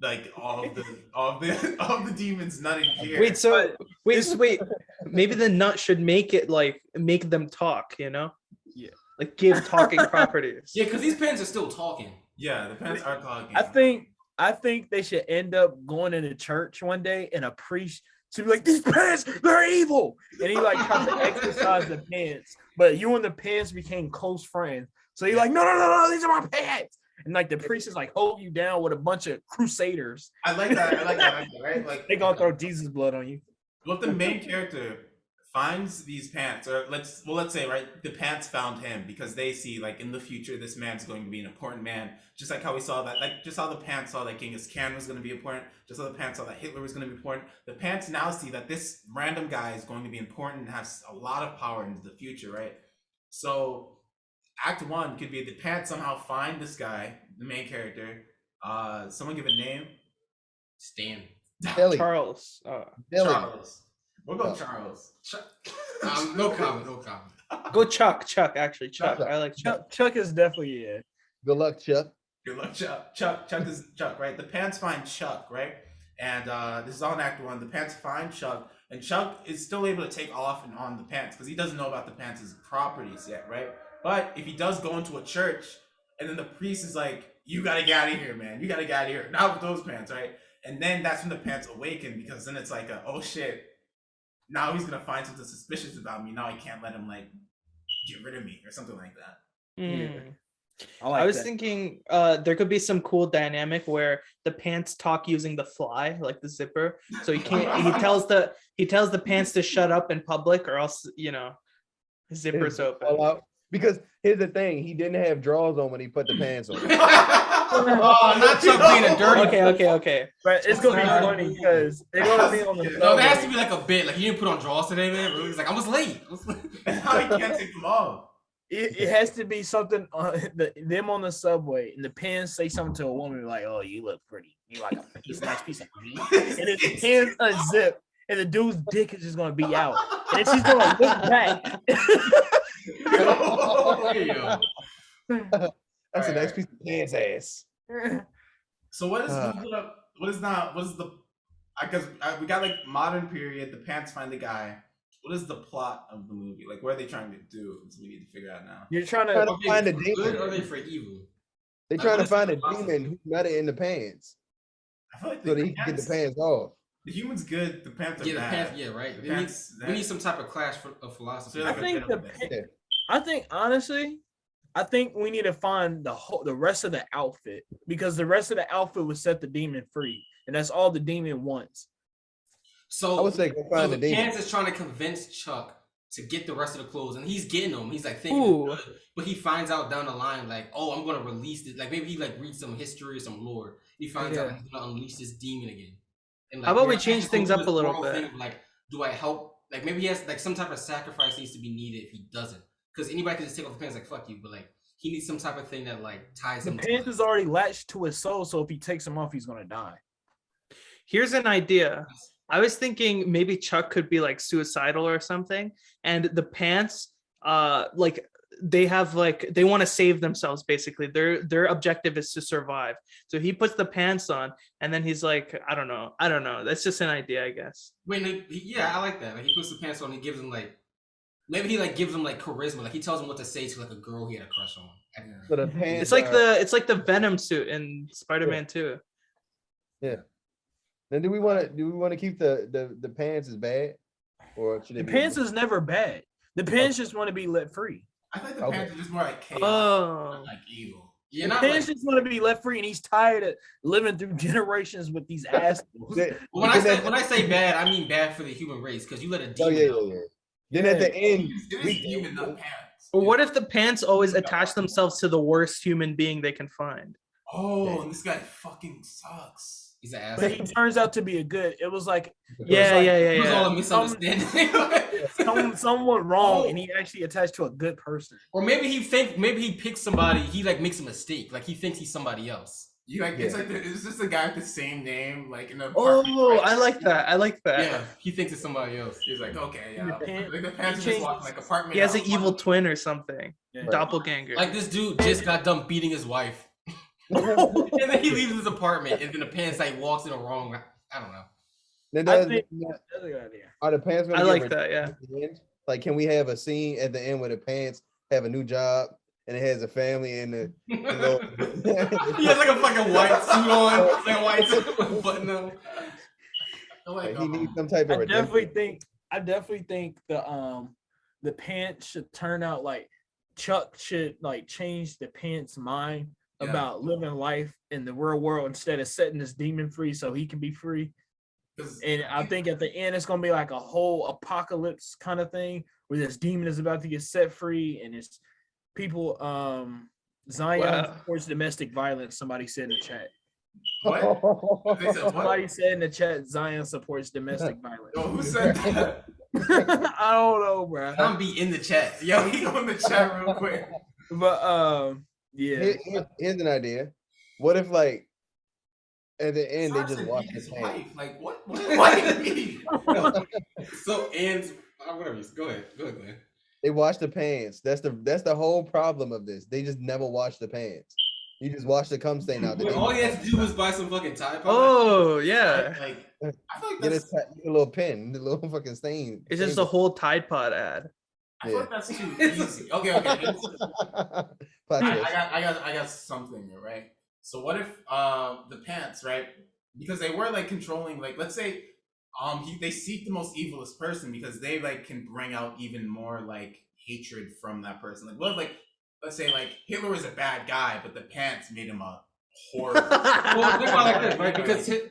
like all of the demons nutting gear.
Wait. Maybe the nut should make them talk, you know?
Yeah.
Like give talking properties.
Yeah, because these pants are still talking.
Yeah, the pants are talking.
I think they should end up going into church one day and a priest to be like, these pants, they're evil. And he like tries to exercise the pants, but you and the pants became close friends. So you're like, no, these are my pants. And like the priest is like hold you down with a bunch of crusaders.
I like that, right? Like
They gonna throw Jesus blood on you.
Well, if the main character finds these pants, or let's say, right, the pants found him because they see like in the future this man's going to be an important man, just like how we saw that, like just how the pants saw that Genghis Khan was going to be important, just how the pants saw that Hitler was going to be important. The pants now see that this random guy is going to be important and has a lot of power into the future, right? So Act 1 could be the pants somehow find this guy, the main character. Someone give a name.
Stan.
Billy.
Charles.
Billy.
Charles. We'll go Charles.
No comment.
Go Chuck. Actually, Chuck.
Chuck.
I like Chuck.
Chuck is definitely it.
Good luck, Chuck.
Good luck, Chuck. Chuck is Chuck, right? The pants find Chuck, right? And this is on Act 1. The pants find Chuck, and Chuck is still able to take off and on the pants because he doesn't know about the pants' properties yet, right? But if he does go into a church, and then the priest is like, "You gotta get out of here, man. You gotta get out of here." Not with those pants, right? And then that's when the pants awaken because then it's like, oh shit. Now he's gonna find something suspicious about me. Now I can't let him like get rid of me or something like that.
Mm.
I
I was thinking there could be some cool dynamic where the pants talk using the fly, like the zipper. So he tells the pants to shut up in public or else, his zipper's open.
Because here's the thing, he didn't have drawers on when he put the pants on.
Oh, not Chuck being a dirty.
Okay.
But it's gonna be funny because they're gonna be on the
No, there has to be like a bit. Like, you didn't put on drawers today, man. He's like, I was late.
And now he can't take them off.
It has to be something them on the subway and the pants say something to a woman like, "Oh, you look pretty. You like a nice piece of meat." And then the pants unzip and the dude's dick is just gonna be out. And then she's gonna look back.
Hey, yo.
That's a nice
Alright.
piece of pants ass.
So what is the I guess we got like modern period, the pants find the guy. What is the plot of the movie? Like, what are they trying to do? That's what we need to figure out now.
You're trying
Trying
to.
to find a
Are they for good or are
demon.
they for evil?
They're
Like,
trying
what
to
is the
find a
philosophy?
demon who got it in the pants
I feel like
so that he can get the pants off.
The human's good, the pants are
Yeah, the
bad.
pants. Yeah, right.
The
We need,
pants,
we need some type of clash of philosophy.
So
I
like a
think
bit of
the.
a thing.
Yeah.
I think honestly, I think we need to find the rest of the outfit because the rest of the outfit would set the demon free, and that's all the demon wants.
So
I would say go find
the
the demon.
Pants is trying to convince Chuck to get the rest of the clothes, and he's getting them. He's like thinking
Ooh.
it's good, but he finds out down the line like, oh, I'm gonna release this. Like maybe he like reads some history or some lore. He finds out he's gonna unleash this demon again. And
How about we
Pants
change
is
things
going
up
through
a
this
little
moral
bit?
thing of, like, do I help? Like maybe he has like some type of sacrifice needs to be needed if he doesn't, because anybody can just take off the pants like fuck you, but like he needs some type of thing that like ties
The
him.
pants is already latched to his soul, so if he takes them off, he's gonna die.
Here's an idea. I was thinking maybe Chuck could be like suicidal or something, and the pants, like they have like they want to save themselves basically. Their objective is to survive. So he puts the pants on, and then he's like, I don't know. That's just an idea, I guess.
Wait, no, yeah, I like that. Like he puts the pants on, he gives him like. Maybe he like gives him like charisma, like he tells him what to say to like a girl he had a crush on.
So the pants
It's like the Venom suit in Spider-Man 2.
Yeah. Then do we want to keep the pants as bad, or should
The
it be
pants is never bad. The pants just want to be let free.
I think the
Okay.
pants are just more like chaos,
Oh.
than, like evil.
Yeah,
The
not
pants
like,
just want to be let free, and he's tired of living through generations with these assholes.
when I say bad, I mean bad for the human race because you let a
Oh
demon.
yeah. Then at the end,
It is demon, not pants.
But what if the pants always attach themselves to the worst human being they can find?
Oh, and this guy fucking sucks.
He's an ass.
But he turns out to be a good. It was like
Yeah.
It was all a misunderstanding.
someone wrong, and he actually attached to a good person.
Or maybe he picks somebody. He like makes a mistake. Like he thinks he's somebody else.
It's just a guy with the same name, like in a.
Oh, I like that.
Yeah, he thinks it's somebody else.
He's like, okay, yeah.
The
Like the pants are just walking like apartment.
He has an
house.
evil twin or something.
Yeah.
Doppelganger.
Like this dude just got done beating his wife, and then he leaves his apartment, and then the pants like walks in the wrong. I don't know.
Then
I think that's a good idea.
are the pants gonna
I
get
like
redeemed
that, yeah.
at the end? Like, can we have a scene at the end where the pants have a new job and it has a family and the
He has like a fucking white suit on, like a white suit with a button on.
like, he needs some type of
I definitely
redemption.
think the pants should turn out like Chuck should like change the pants' mind
Yeah.
about living life in the real world instead of setting this demon free so he can be free. And I think at the end it's gonna be like a whole apocalypse kind of thing where this demon is about to get set free and it's people Zion
Wow.
supports domestic violence. Somebody said in the chat.
What? They said what?
Somebody said in the chat Zion supports domestic violence.
Yo, who said that?
I don't know, bro.
I'm be in the chat.
Yo, he go in the chat real quick.
But yeah.
Here's an idea. What if, like, at the end they
Sox
just
and
watch
beat
the
his
pants?
wife. Like what? What do you mean?
So and whatever. Go ahead, Glenn.
They watch the pants. That's the whole problem of this. They just never watch the pants. You just watch the cum stain out.
Wait, all he has to do was buy some fucking Tide Pods.
Oh yeah.
Like I feel like
Get
that's
a little pin, the little fucking stain.
It's just a whole Tide Pod ad.
I feel like that's too easy. Okay.
Plot twist.
I got something here, right? So what if the pants, right? Because they were like controlling, like let's say they seek the most evilest person because they like can bring out even more like hatred from that person. Like what if, like let's say like Hitler was a bad guy, but the pants made him a horrible.
Well, think about it like this, right? Because
This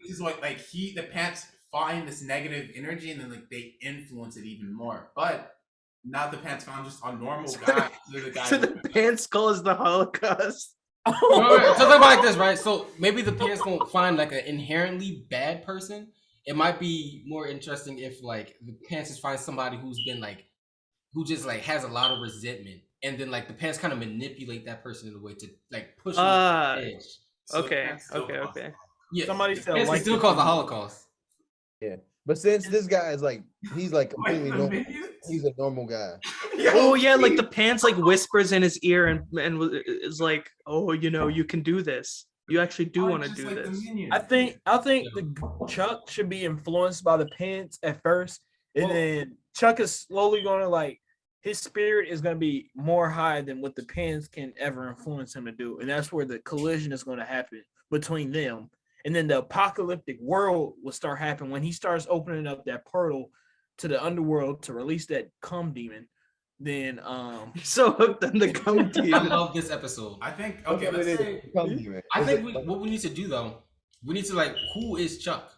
is what like the pants find this negative energy and then like they influence it even more. But now the pants found just a normal guy. They're the guy
So the pants skull is the Holocaust.
so think about it like this, right? So maybe the pants won't find like an inherently bad person. It might be more interesting if like the pants just find somebody who's been like who just like has a lot of resentment, and then like the pants kind of manipulate that person in a way to like push them to the edge.
So the
Okay,
pants still
okay,
cause
okay.
harm.
Yeah,
Somebody
the
said
pants
like
can still cause the Holocaust.
But But since this guy is like, he's like completely
the
normal.
minions?
He's a normal guy.
Yo,
Oh yeah, like the pants like whispers in his ear and is like, oh, you can do this. You actually do want to
just
do
like the
this.
minions.
I think the Chuck should be influenced by the pants at first, and
Well-
then Chuck is slowly going to like his spirit is going to be more high than what the pants can ever influence him to do, and that's where the collision is going to happen between them. And then the apocalyptic world will start happening when he starts opening up that portal to the underworld to release that cum demon. Then
So hooked on the cum
I
demon.
love this episode.
I think
That's
okay.
what
Let's
it is.
say
Come demon.
I
Is
think
it-
what we need to do though, we need to like, who is Chuck?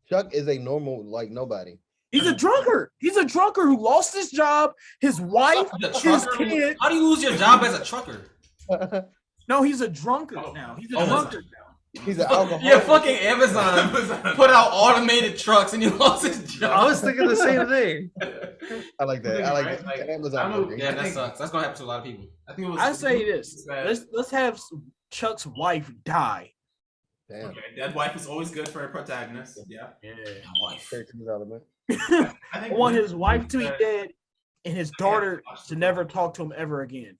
Chuck is a normal like nobody.
he's a drunkard. He's a drunkard who lost his job, his wife,
The
his
trucker?
kid.
How do you lose your job as a trucker?
No, he's a drunkard
Oh.
now. He's a
Oh,
drunkard now.
He's an alcoholic.
Yeah, fucking Amazon put out automated trucks and he lost his job.
I was thinking the same thing.
I like that. I like
Right?
that.
Like,
Amazon.
I don't know,
burger.
Yeah,
I
that
think-
sucks. That's gonna happen to a lot of people.
I think it was.
I say this.
that-
Let's have Chuck's wife die.
Damn.
Okay, dead wife is always good for a protagonist. Yeah.
Wife.
I think
I want his wife to be
that-
dead and his daughter to never talk to him ever again.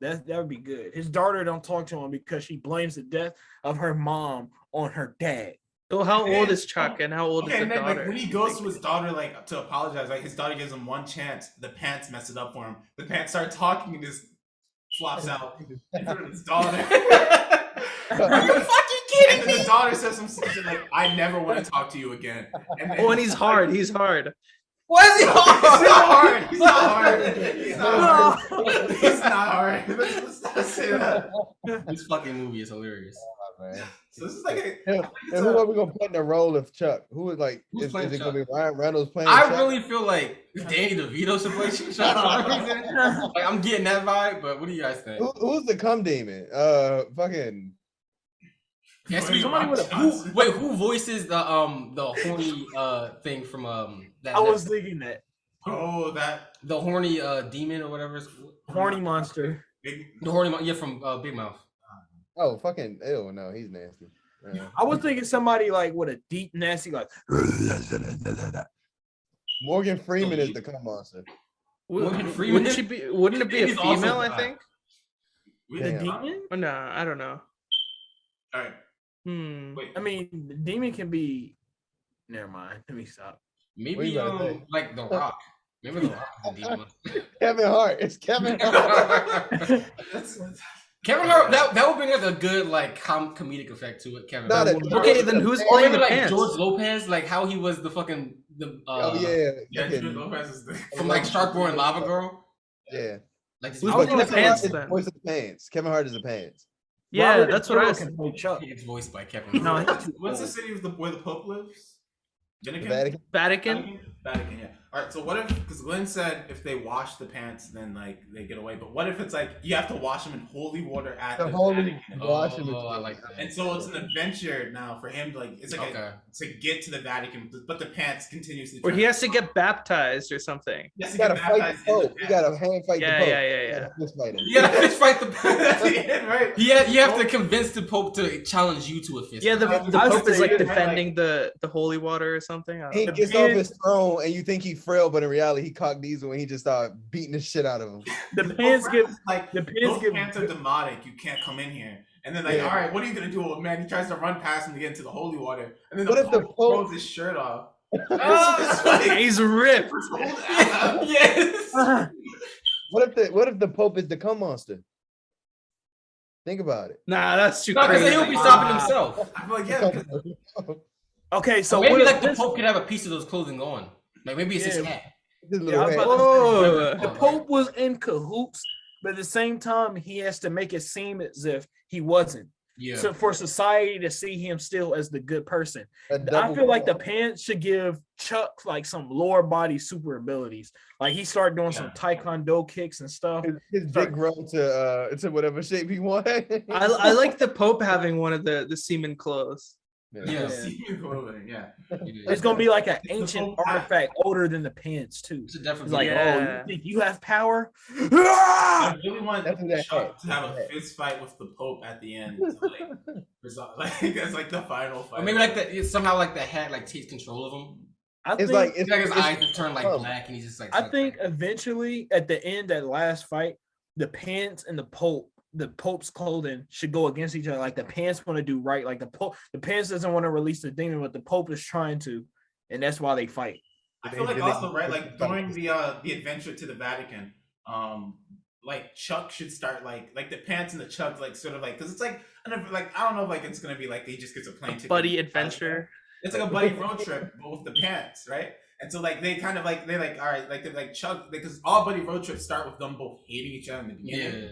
That would be good. His daughter don't talk to him because she blames the death of her mom on her dad.
So how old is Chuck and how old
Okay,
is
and
the
then
daughter?
like when he goes to his daughter like to apologize, like his daughter gives him one chance, the pants mess it up for him. The pants start talking and just flops out in front of his daughter.
Are you fucking
And
kidding
then
me?
the daughter says some shit like, "I never want to talk to you again." And then,
Oh, and he's hard. He's hard.
Why is he
He's not
hard?
hard. He's not hard. He's not hard. He's not hard. Let's not say that.
This fucking movie is hilarious.
Man.
So this is like a.
And who are we gonna put in the role of Chuck? Who is like?
Who's
Is
playing
it gonna be
Chuck?
Ryan Reynolds playing?
I
Chuck?
really feel like Danny DeVito should play Chuck for some reason. Like I'm getting that vibe, but what do you guys think?
Who's the cum demon? Fucking.
It has to be
Somebody with a-
who voices the horny thing from that
I was thinking that
Oh, that
the horny demon or whatever it's
horny monster.
big.
the horny yeah from Big Mouth.
Oh, fucking. Ew, no, he's nasty.
I was thinking somebody like with a deep, nasty like.
Morgan Freeman is the cum monster.
Morgan Freeman?
Wouldn't she be? Wouldn't it be a
He's also
female? I
black.
think.
We
The
Damn.
demon?
Oh, no, I don't know.
All right.
Hmm.
Wait.
I mean, the demon can be. Never mind. Let me stop.
What
Maybe
you about to say?
like The Rock. Maybe The Rock is the demon.
Kevin Hart. It's Kevin Hart.
Kevin Hart, that would bring like a good like comedic effect to it. Kevin
No,
Hart.
that-
Okay, then who's
Or
playing
maybe
the
like
pants?
George Lopez, like how he was the fucking the
Oh yeah.
Yeah,
fucking-
George Lopez is the.
from like Shark Boy and Lava Girl.
yeah.
Like this
Who's
I was
playing the
gonna say
pants
Is the
then?
voice of the pants. Kevin Hart is the pants.
Yeah,
Robert
that's
De
what I
Niro
was.
can play Chuck.
It's voiced by Kevin.
No,
Hart.
he's too
What's the
old.
city of where the Pope lives?
The
Vatican.
Vatican.
Vatican.
Vatican, yeah. All right. So what if? Because Glenn said if they wash the pants, then like they get away. But what if it's like you have to wash them in holy water at
The
the
holy
Vatican?
washing
Oh, I
machine.
like that.
And so it's an adventure now for him. Like it's like
Okay.
to get to the Vatican, but the pants continuously.
Or he has to get baptized or something.
He has to
You gotta
get
fight the
baptized in the
Pope. You gotta hand fight
Yeah,
the Pope.
yeah, yeah,
You
yeah.
gotta fist fight him.
You gotta fist fight the
That's the end, right?
You have to convince the Pope to challenge you to a fist.
Yeah, the
fight.
I was
Pope is like
saying,
defending the holy water or something. I don't
He
know.
gets off his throne and you think he frail, but in reality he cock diesel and he just start beating the shit out of him.
The pants give.
like
The pants
those
give.
pants are demonic. You can't come in here. And then like,
Yeah.
all right, what are you gonna do, old man? He tries to run past him to get into the holy water, and then
What if the
Pope
Pope-
throws his shirt off.
He's ripped.
Yes.
What if the Pope is the cum monster? Think about it.
Nah, that's too
No, because
crazy.
he'll be stopping himself.
I'm like, yeah, because
Okay, so
So maybe
what if
like the
this-
Pope could have a piece of those clothing on. Like maybe it's his
Yeah.
hat.
His
Yeah, I was
little
about
head.
to say, the Pope was in cahoots, but at the same time, he has to make it seem as if he wasn't.
Yeah.
So for society to see him still as the good person.
A
I
double
feel like the
cross.
pants should give Chuck like some lower body super abilities. Like he started doing some taekwondo kicks and stuff.
His dick grown to whatever shape he wanted.
I like the Pope having one of the semen clothes.
Yeah.
yeah.
It's gonna be like an
It's the
ancient
Pope hat.
artifact older than the pants too.
It's
It's
definitely
like,
Yeah.
oh, you think you have power?
I really want
That's what that
Chuck
hat-
to have a
that.
fist fight with the Pope at the end. To, like, Like it's like the final fight.
Or maybe like that somehow like the hat like takes control of him.
It's
think,
like
It's like his eyes just turn like
oh.
black and he's just like.
I think eventually at the end, that last fight, the pants and the Pope's clothing should go against each other. Like the pants want to do right. Like the pants doesn't want to release the demon, but the Pope is trying to, and that's why they fight.
I feel like also right, like during the adventure to the Vatican, like Chuck should start like the pants and the Chuck like sort of like because it's like I don't know if like it's gonna be like he just gets a plane ticket.
Buddy adventure.
It's like a buddy road trip but with the pants, right? And so like they kind of like they're like all right, like they're like Chuck because all buddy road trips start with them both hating each other in the beginning.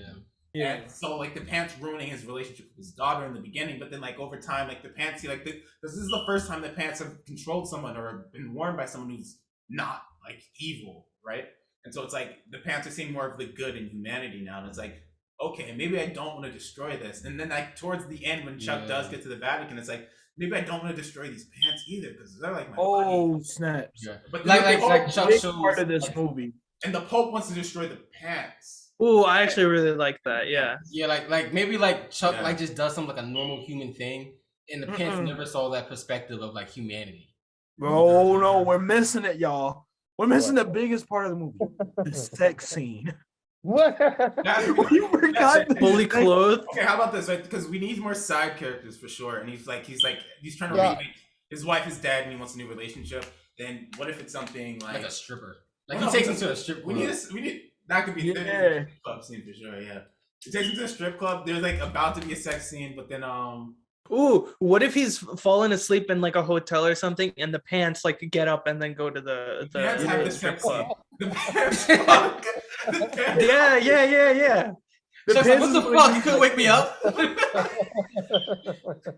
Yeah.
And so like the pants ruining his relationship with his daughter in the beginning, but then like over time, like the pants, this is the first time the pants have controlled someone or been worn by someone who's not like evil, right? And so it's like the pants are seeing more of the good in humanity now, and it's like, okay, maybe I don't want to destroy this. And then like towards the end, when Chuck does get to the Vatican, it's like maybe I don't want to destroy these pants either because they're like my buddy.
Snaps!
Yeah.
But
Like Chuck
Big
shows
part of this
like,
movie.
and the Pope wants to destroy the pants.
Ooh, I actually really like that. Yeah.
Yeah, like maybe like Chuck
Yeah.
like just does something like a normal human thing, and the pants never saw that perspective of like humanity.
Oh no, we're missing it, y'all. We're missing the biggest part of the movie, the sex scene.
What?
You forgot the
Fully
sex-
clothed.
Okay, how about this? Right, because we need more side characters for sure. And he's trying to
Yeah.
remake. His wife is dead, and he wants a new relationship. Then what if it's something
Like
like
a stripper. Like
Well,
he takes
no,
him to a strip.
we need that could be the
Yeah.
club scene for sure. Yeah, he takes him to a strip club. There's like about to be a sex scene, but then
Ooh, what if he's fallen asleep in like a hotel or something, and the pants like get up and then go to the
pants have the
strip
sex scene.
club?
The pants fuck. The pants
Yeah.
Chuck's like, what the fuck? You couldn't wake me up?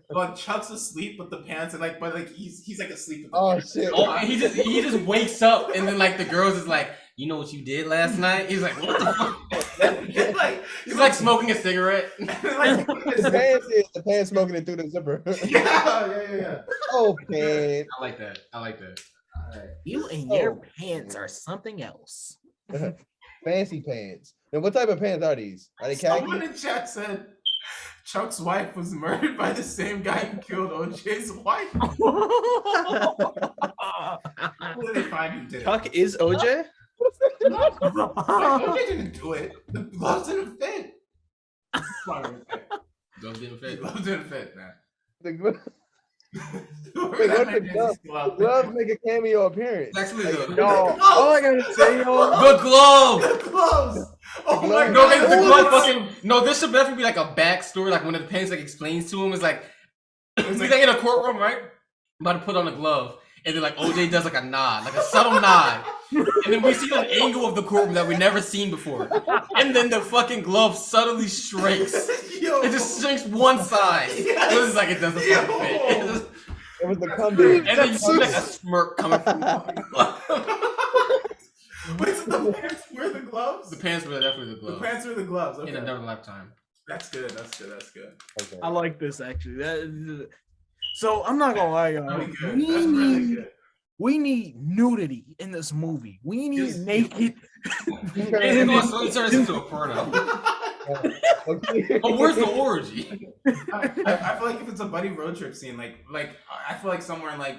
Well, Chuck's asleep, but the pants are like, but like he's like asleep. With the
Oh
pants.
shit!
Oh, and he just wakes up, and then like the girls is like, you know what you did last night? He's like, what the fuck? He's like smoking a cigarette.
The pants smoking it through the zipper.
yeah.
Oh man.
I like that.
You and your pants are something else.
Fancy pants. And what type of pants are these? Are they
Someone
khaki?
in chat said Chuck's wife was murdered by the same guy who killed OJ's wife. Who did they find who did it?
Chuck is OJ?
OJ didn't do it. The gloves didn't fit.
Don't get fit.
Gloves didn't fit, man.
The glo-
Whoever that man is,
gloves?
still out
the
there.
gloves make a cameo appearance.
Actually,
Like,
the
Yo, all I gotta say, yo,
the glove.
The gloves. Oh my
gloves.
No,
god.
the glove fucking. No, this should definitely be like a backstory. Like when the pants like explains to him, it's like he's like in a courtroom, right? About to put on a glove, and then like OJ does like a nod, like a subtle nod, and then we see an angle of the courtroom that we never seen before, and then the fucking glove subtly shrinks.
Yo.
It just shrinks one side.
Yes.
It was like it doesn't
Yo.
fucking fit. It just-
It was the comeback.
and then you see like a smirk coming from the glove.
Wait, so the pants were the gloves?
The pants were definitely the
The
glove.
pants were the gloves. Okay.
In another lifetime.
That's good.
Okay.
I like this actually. So I'm not gonna lie, y'all.
Really good. That's really good.
We need nudity in this movie. We need
Yes.
naked.
And also it turns into a porno.
Okay.
But where's the orgy?
I feel like if it's a buddy road trip scene, like I feel like somewhere in like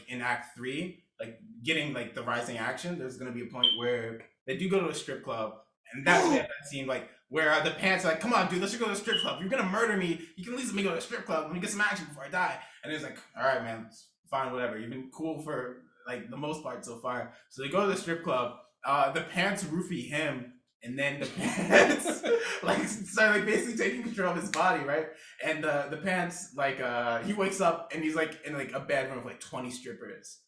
in Act 3, like getting like the rising action, there's gonna be a point where they do go to a strip club, and that's that scene like where the pants are like, come on, dude, let's just go to a strip club. If you're gonna murder me, you can at least let me go to a strip club. Let me get some action before I die. And it's like, all right, man, it's fine, whatever. You've been cool for like the most part so far. So they go to the strip club. The pants roofie him. And then the pants like start like basically taking control of his body, right? And the pants like he wakes up and he's like in like a bedroom of like 20 strippers.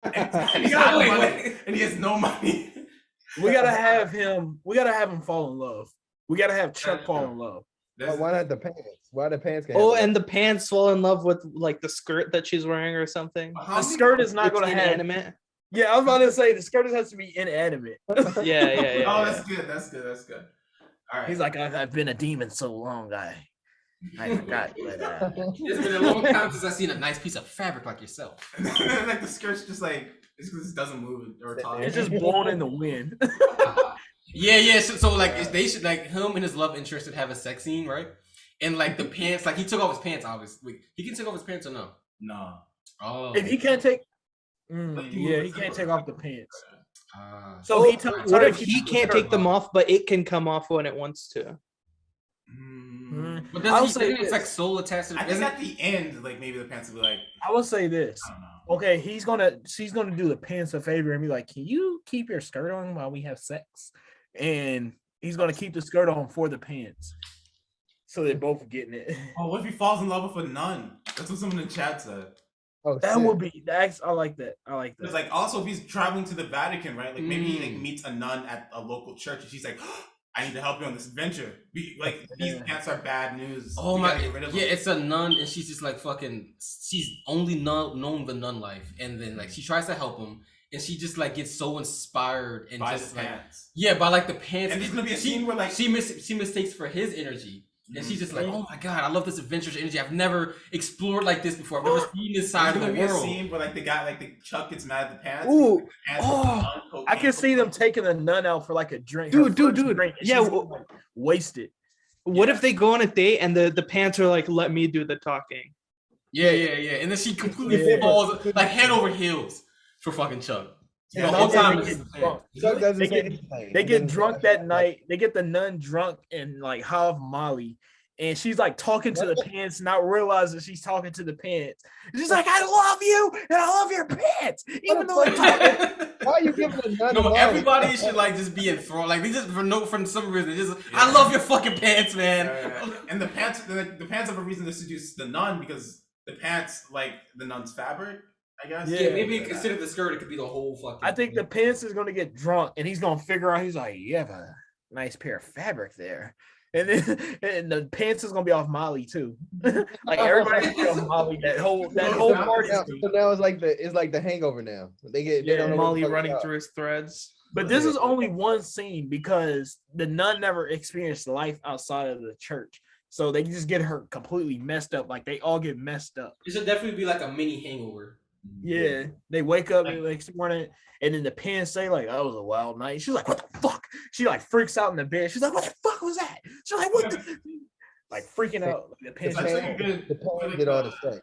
And he got no money, and he has no money.
We gotta have him. We gotta have him fall in love. We gotta have Chuck fall in love.
Why not the pants? Why the pants?
Oh, and the pants fall in love with like the skirt that she's wearing or something.
The skirt is not
It's
gonna have.
inanimate.
Yeah, I was about to say the skirt has to be inanimate.
Yeah.
Oh, that's good. That's good. All right.
He's like, I've been a demon so long, I forgot. But,
It's been a long time since I've seen a nice piece of fabric like yourself.
Like the skirt's just like it just doesn't move or talk.
it's just blown in the wind.
Yeah. So like they should like him and his love interest should have a sex scene, right? and like the pants, like he took off his pants. Obviously, he can take off his pants or no?
No.
Oh,
If he can't take,
Like,
yeah, he can't take off the pants.
so
So
What if he can't take them off, but it can come off when it wants to?
But
I'll
does
say
he? It's
this.
like soul attached to the.
I think at the end, like maybe the pants will be like,
I will say this.
I don't know.
Okay, she's gonna do the pants a favor and be like, "Can you keep your skirt on while we have sex?" And he's gonna keep the skirt on for the pants, so they're both getting it.
Oh, what if he falls in love with a nun? That's what someone in chat said.
Oh,
That
shit.
would be that's. I like that. I like
It's
that.
like also if he's traveling to the Vatican, right? Like maybe he like meets a nun at a local church, and she's like, "I need to help you on this adventure." Like these pants are bad news.
Oh
We
my,
gotta get rid of
yeah,
them.
it's a nun, and she's just like fucking. She's only known the nun life, and then like she tries to help him, and she just like gets so inspired and
By
just
the
like
pants.
yeah, by like the pants.
And there's gonna be a scene where like
she mistakes for his energy. And she's just like, oh my god, I love this adventurous energy. I've never explored like this before. I've never seen this side of
there's
the
gonna be
world.
a scene where like the guy, like the Chuck gets mad at the pants.
Ooh,
the pants
oh, I can see them taking the nun out for like a drink.
Dude,
her
dude,
first
dude.
drink, and
Yeah,
she's gonna, like, wasted.
What if they go on a date and the pants are like, let me do the talking?
Yeah. And then she completely falls like head over heels for fucking Chuck.
Yeah,
the whole time.
They get drunk.
Chuck doesn't
They
say
get-
anything.
They
And
get
then-
drunk that night. They get the nun drunk and like high off Molly. And she's like talking to the pants, not realizing she's talking to the pants. She's like, "I love you and I love your pants," even though they're talking.
Why are you giving a nun?
No,
a love?
everybody should like just be enthralled. Like they just for some reason, just I love your fucking pants, man.
And the pants have a reason to seduce the nun because the pants like the nun's fabric, I guess.
Yeah,
Maybe consider the skirt. It could be the whole fucking.
I think the pants is gonna get drunk, and he's gonna figure out. He's like, "You have a nice pair of fabric there." And then and the pants is gonna be off Molly too. Like everybody's gonna be off Molly that whole party.
Now, so now it's like the Hangover. Now they don't know what
Molly
the fuck
running
it's
through his threads.
But this is only one scene because the nun never experienced life outside of the church. So they just get her completely messed up. Like they all get messed up.
It should definitely be like a mini hangover.
Yeah. They wake up the next morning and then the pants say like, "That was a wild night." She's like, "What the fuck?" She like freaks out in the bed. She's like, "What the fuck was that?" She's like, "What the?" Like freaking out. The pants.
That's like a
The
good
pants did all the sex.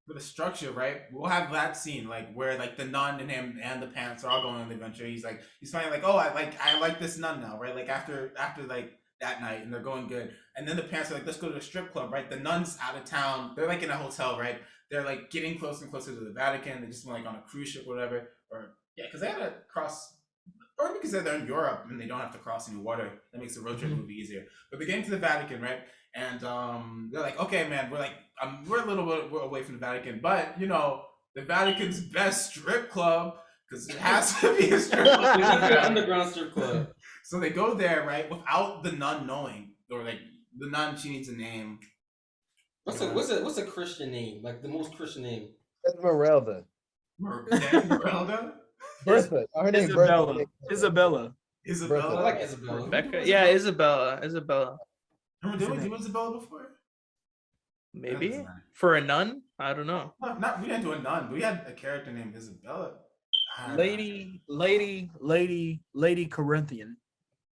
for the structure, right? We'll have that scene like where like the nun and him and the pants are all going on the adventure. He's finally like, "Oh, I like this nun now," right? Like after like that night, and they're going good. And then the pants are like, "Let's go to the strip club," right? The nun's out of town. They're like in a hotel, right? They're like getting closer and closer to the Vatican. They just went like on a cruise ship or whatever. Or yeah, because they had to cross, or because they're in Europe and they don't have to cross any water. That makes the road trip move easier. But they're getting to the Vatican, right? And they're like, "Okay, man, we're a little bit away from the Vatican, but you know, the Vatican's best strip club because it has to be a strip club."
It's like an underground strip club.
So they go there, right, without the nun knowing, or like the nun, she needs a name.
What's a Christian name? Like the most Christian name?
Esmeralda.
Esmeralda?
Bertha. Her name
Isabella.
Bertha.
Isabella.
Isabella?
I like Isabella.
Rebecca. Yeah, Isabella.
Remember doing Isabella before?
Maybe
That doesn't matter.
for a nun. I don't know.
No, we didn't do a nun, but we had a character named Isabella. I don't
Lady Corinthian.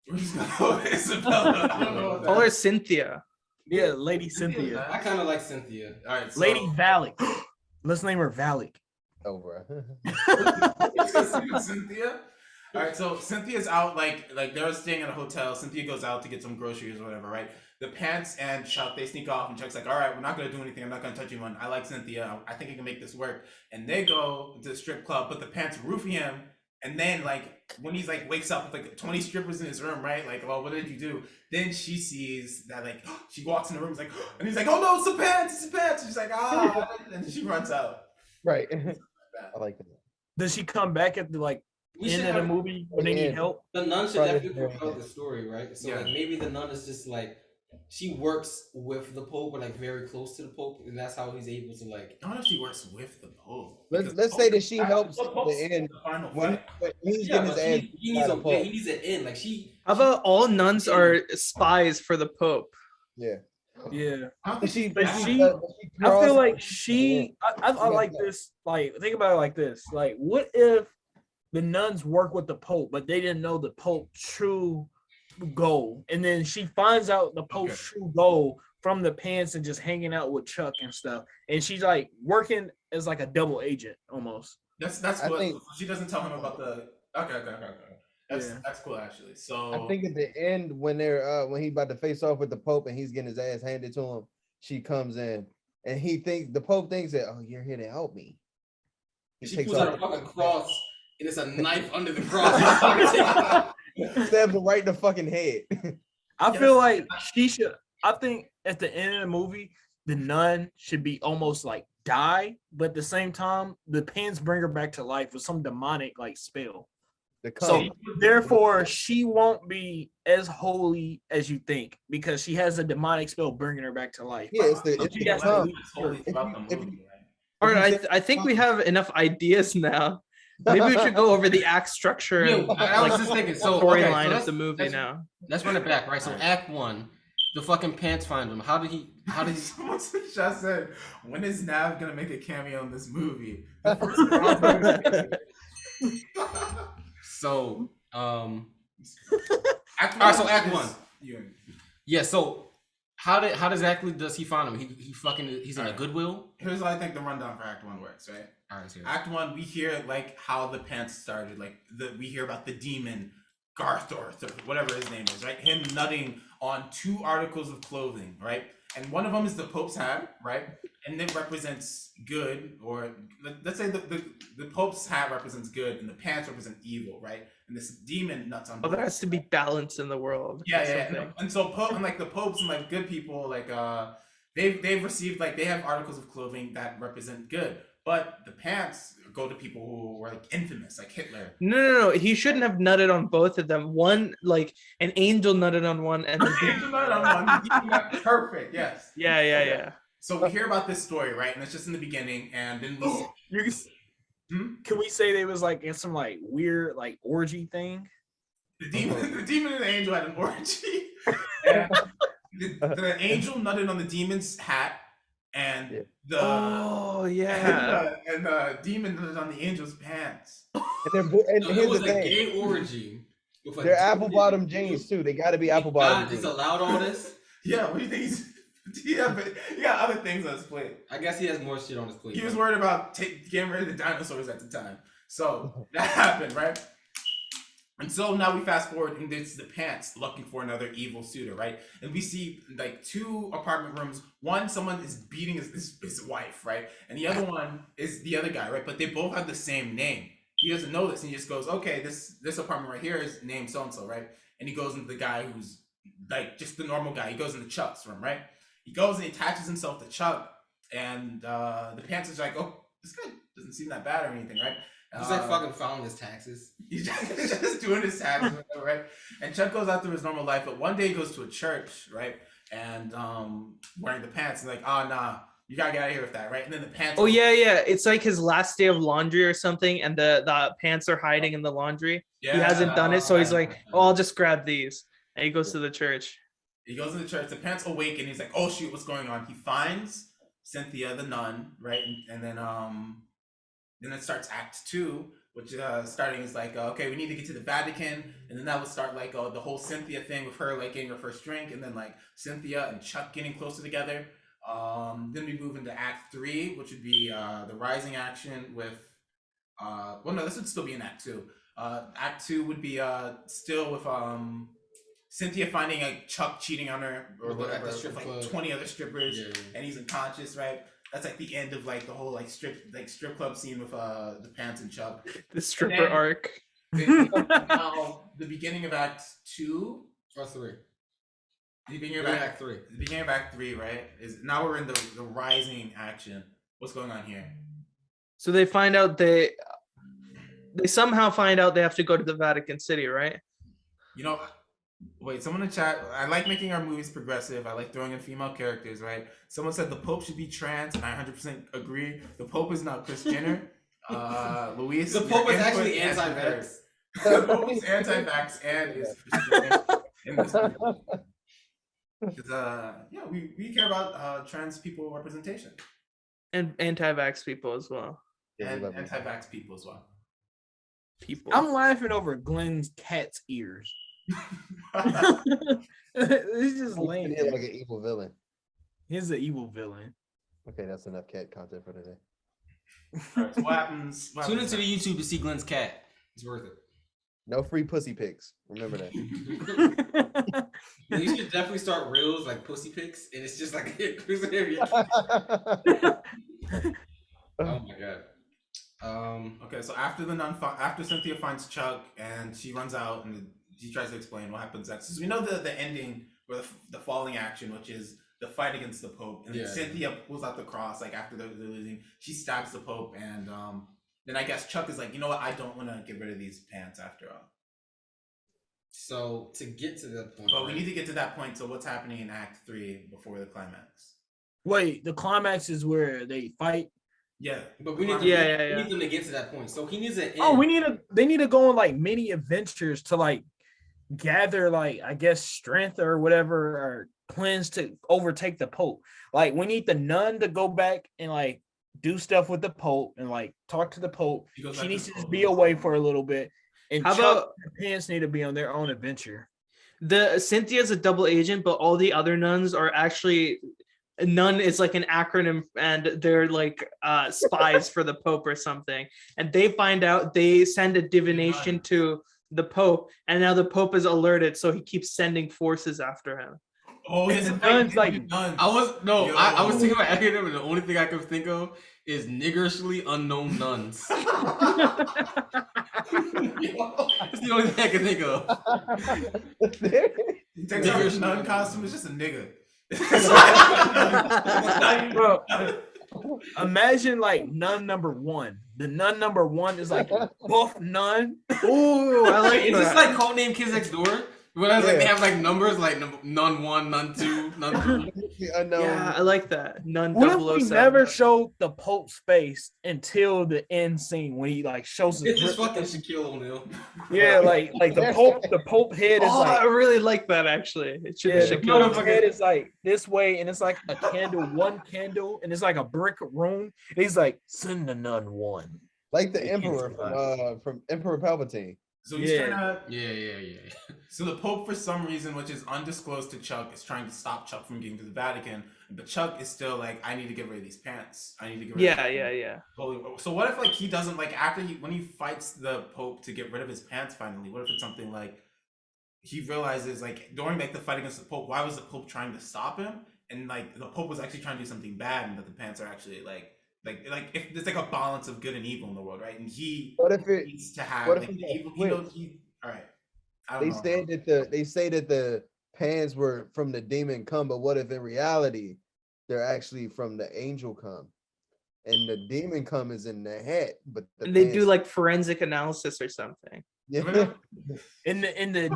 know. We're just gonna go with Isabella. I don't know what
Call
that
her
is.
Cynthia.
Yeah, Lady Cynthia.
I kind of like Cynthia. All right, so,
Lady Valak. Let's name her Valak.
Oh, bro.
Cynthia. All right, so Cynthia's out like they're staying at a hotel. Cynthia goes out to get some groceries or whatever, right? The pants and Chuck, they sneak off, and Chuck's like, "All right, we're not gonna do anything. I'm not gonna touch anyone. I like Cynthia. I think I can make this work." And they go to the strip club, but the pants roofie him. And then like when he's like wakes up with like 20 strippers in his room, right? Like, "Oh, what did you do?" Then she sees that like she walks in the room, he's like, and he's like, "Oh no, it's the pants, it's the pants." And she's like, "Ah," and she runs out.
Right. I like that.
Does she come back at the
we should
end of the
have,
movie when they need help?
the nun should
Probably
definitely
very
propel the story, right? So
Yeah.
like maybe the nun is just like she works with the Pope or like very close to the Pope, and that's how he's able to like.
I don't know if she works with the Pope.
Let's say that she helps
the
at
Pope's
the end
the final
when
fight.
he's
Yeah,
getting his
but
ass.
he needs
by the Pope.
he needs an end. Like she.
How about all nuns are spies for the Pope?
Yeah.
Yeah.
I don't think she.
But
I
she-
don't-
I feel like I like this. Like, think about it like this. Like, what if the nuns work with the Pope, but they didn't know the Pope's true goal, and then she finds out the Pope's true goal from the pants and just hanging out with Chuck and stuff. And she's like working as like a double agent almost.
That's
I
cool.
think-
She doesn't tell him about the. Okay. That's cool actually. So
I think at the end when they're when he about to face off with the Pope and he's getting his ass handed to him, she comes in and the Pope thinks that, oh, you're here to help me.
She pulls out a fucking cross and it's a knife under the cross.
Stabs him right in the fucking head.
I feel like she should. I think at the end of the movie, the nun should be almost like die, but at the same time, the pants bring her back to life with some demonic like spell. So therefore, she won't be as holy as you think because she has a demonic spell bringing her back to life.
Yeah, it's
All right, I think we have enough ideas now. Maybe we should go over the act structure and
I was just thinking. So
storyline
so
of the movie now.
Let's run it back, right? So Act 1, the fucking pants find him. How did he?
Someone just said, when is Nav gonna make a cameo in this movie?
So
Act
all right, so Act 1.
Yeah.
Yeah, so how exactly does he find him? He's in a Goodwill.
Here's what I think the rundown for Act 1 works, right?
All right, serious.
Act 1, we hear like how the pants started, like we hear about the demon Garthorth or whatever his name is, right? Him nutting on 2 articles of clothing, right? And one of them is the Pope's hat, right? And it represents good, or let's say the Pope's hat represents good and the pants represent evil, right? And this demon nuts on.
Oh, there has to be balance in the world.
Yeah. And so like the popes and like good people, like they've received, like they have articles of clothing that represent good, but the pants go to people who were like infamous, like Hitler.
No. He shouldn't have nutted on both of them. One, like an angel nutted on one, and then
Angel nutted on one. Perfect. Yes.
Yeah.
So we hear about this story, right? And it's just in the beginning, and then we.
Can we say they was like in some like weird like orgy thing?
The demon and the angel had an orgy. And the angel nutted on the demon's hat, and the and the demon nutted on the angel's pants.
And here's the thing:
gay orgy.
They're apple bottom jeans too. They got to be apple bottom.
He's allowed all this.
Yeah, what do you think? He got other things on his plate.
I guess he has more shit on his plate.
He was worried about getting rid of the dinosaurs at the time. So that happened, right? And so now we fast forward, and it's the pants looking for another evil suitor, right? And we see like 2 apartment rooms. One, someone is beating his wife, right? And the other one is the other guy, right? But they both have the same name. He doesn't know this, and he just goes, okay, this apartment right here is named so-and-so, right? And he goes into the guy who's like just the normal guy. He goes into Chuck's room, right? He goes and he attaches himself to Chuck, and the pants is like, oh, this guy doesn't seem that bad or anything, right?
He's like fucking filing his taxes.
He's just doing his taxes, right? And Chuck goes out through his normal life, but one day he goes to a church, right? And wearing the pants, and like, oh, nah, you gotta get out of here with that, right? And then the pants.
Oh yeah. It's like his last day of laundry or something, and the pants are hiding in the laundry.
Yeah.
He hasn't done it, so he's like, oh, I'll just grab these, and he goes to the church.
He goes to the church. The pants awaken. He's like, "Oh shoot, what's going on?" He finds Cynthia, the nun, right? And then it starts Act 2, which starting is like, okay, we need to get to the Vatican, and then that would start like the whole Cynthia thing with her like getting her first drink, and then like Cynthia and Chuck getting closer together. Then we move into Act 3, which would be the rising action with. Well, no, this would still be in Act 2. Act 2 would be still with Cynthia finding like Chuck cheating on her or whatever with like 20 other strippers, and he's unconscious, right? That's like the end of like the whole like strip club scene with the pants and Chuck.
The stripper arc.
Now the beginning of Act 2
or 3.
The beginning of Act 3. The beginning of Act 3, right? Is now we're in the rising action. What's going on here?
So they find out they somehow find out they have to go to the Vatican City, right?
You know. Wait, someone in chat. I like making our movies progressive. I like throwing in female characters, right? Someone said the Pope should be trans, and I 100% agree. The Pope is not Kris Jenner. Luis,
the Pope is actually anti-vax.
The Pope is anti-vax and is Kris Jenner in this movie. Because we care about trans people representation
and anti-vax people as well,
and anti-vax people as well.
I'm laughing over Glenn's cat's ears. He's just lame.
Like an evil villain.
He's the evil villain.
Okay, that's enough cat content for today.
All right, so what happens?
Tune into the YouTube to see Glenn's cat. It's worth it.
No free pussy pics. Remember that.
You should definitely start reels like pussy pics, and it's just like oh my god.
Okay, so after after Cynthia finds Chuck and she runs out and she tries to explain what happens next. So we know the ending or the falling action, which is the fight against the Pope, and then Cynthia pulls out the cross like after they're losing. She stabs the Pope, and then I guess Chuck is like, you know what? I don't want to get rid of these pants after all.
So to get to that point,
but we need to get to that point. So what's happening in Act 3 before the climax?
Wait, the climax is where they fight.
Yeah,
but we need we need them to get to that point. So he needs an end.
Oh, they need to go on like mini adventures to like gather like I guess strength or whatever or plans to overtake the Pope. Like we need the nun to go back and like do stuff with the Pope and like talk to the Pope. She needs to just be away for a little bit. And
How
Chuck
about
and Pants need to be on their own adventure.
the Cynthia's a double agent, but all the other nuns are actually nun is like an acronym, and they're like spies for the Pope or something. And they find out, they send a divination to the Pope, and now the Pope is alerted, so he keeps sending forces after him.
Oh, it's
nuns like
I was thinking about acronym, and the only thing I could think of is niggerishly unknown nuns. It's the only thing I can think of.
He takes off his nun costume. It's just a nigga.
Bro, imagine like nun number 1. The nun number 1 is like a buff nun.
Ooh, I like
It's just like Codename Kids Next Door. When I was like, they have like numbers like nun 1, nun 2, nun 3.
Yeah, I like that. Nun
What if we
007.
never showed the Pope's face until the end scene when he like shows his
It's just fucking Shaquille O'Neal.
Yeah, like the Pope head is like
I really like that actually. It should
the
be
Pope
Shaquille.
head is like this way, and it's like a candle, one candle, and it's like a brick room. And he's like, send the nun 1.
Like the Emperor from Emperor Palpatine.
So he's trying to
Yeah.
So the Pope, for some reason, which is undisclosed to Chuck, is trying to stop Chuck from getting to the Vatican. But Chuck is still like, I need to get rid of these pants. I need to get rid of
Yeah.
So what if like he doesn't like when he fights the Pope to get rid of his pants finally? What if it's something like he realizes like during like the fight against the Pope, why was the Pope trying to stop him? And like the Pope was actually trying to do something bad, and that the pants are actually like if there's like a balance of good and evil in the world, right? And he needs to have like evil. All right.
They say that the pans were from the demon come, but what if in reality they're actually from the angel come, and the demon come is in the hat, but
they do like forensic analysis or something.
Yeah.
in the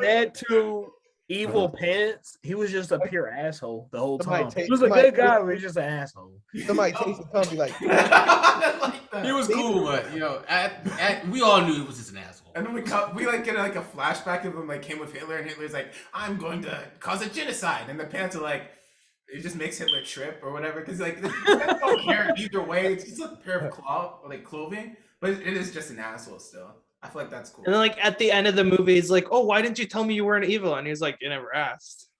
said to evil pants, he was just a pure asshole the whole time. He was a good guy, but he's just an asshole.
Somebody takes the company like
he was cool, but we all knew he was just an asshole.
And then we like get like a flashback of him like came with Hitler, and Hitler's like, I'm going to cause a genocide, and the pants are like, it just makes Hitler trip or whatever, because like they don't care either way. It's just a pair of clothing, but it is just an asshole still. I feel like that's cool.
And then like at the end of the movie, he's like, "Oh, why didn't you tell me you weren't evil?" And he's like, "You never asked."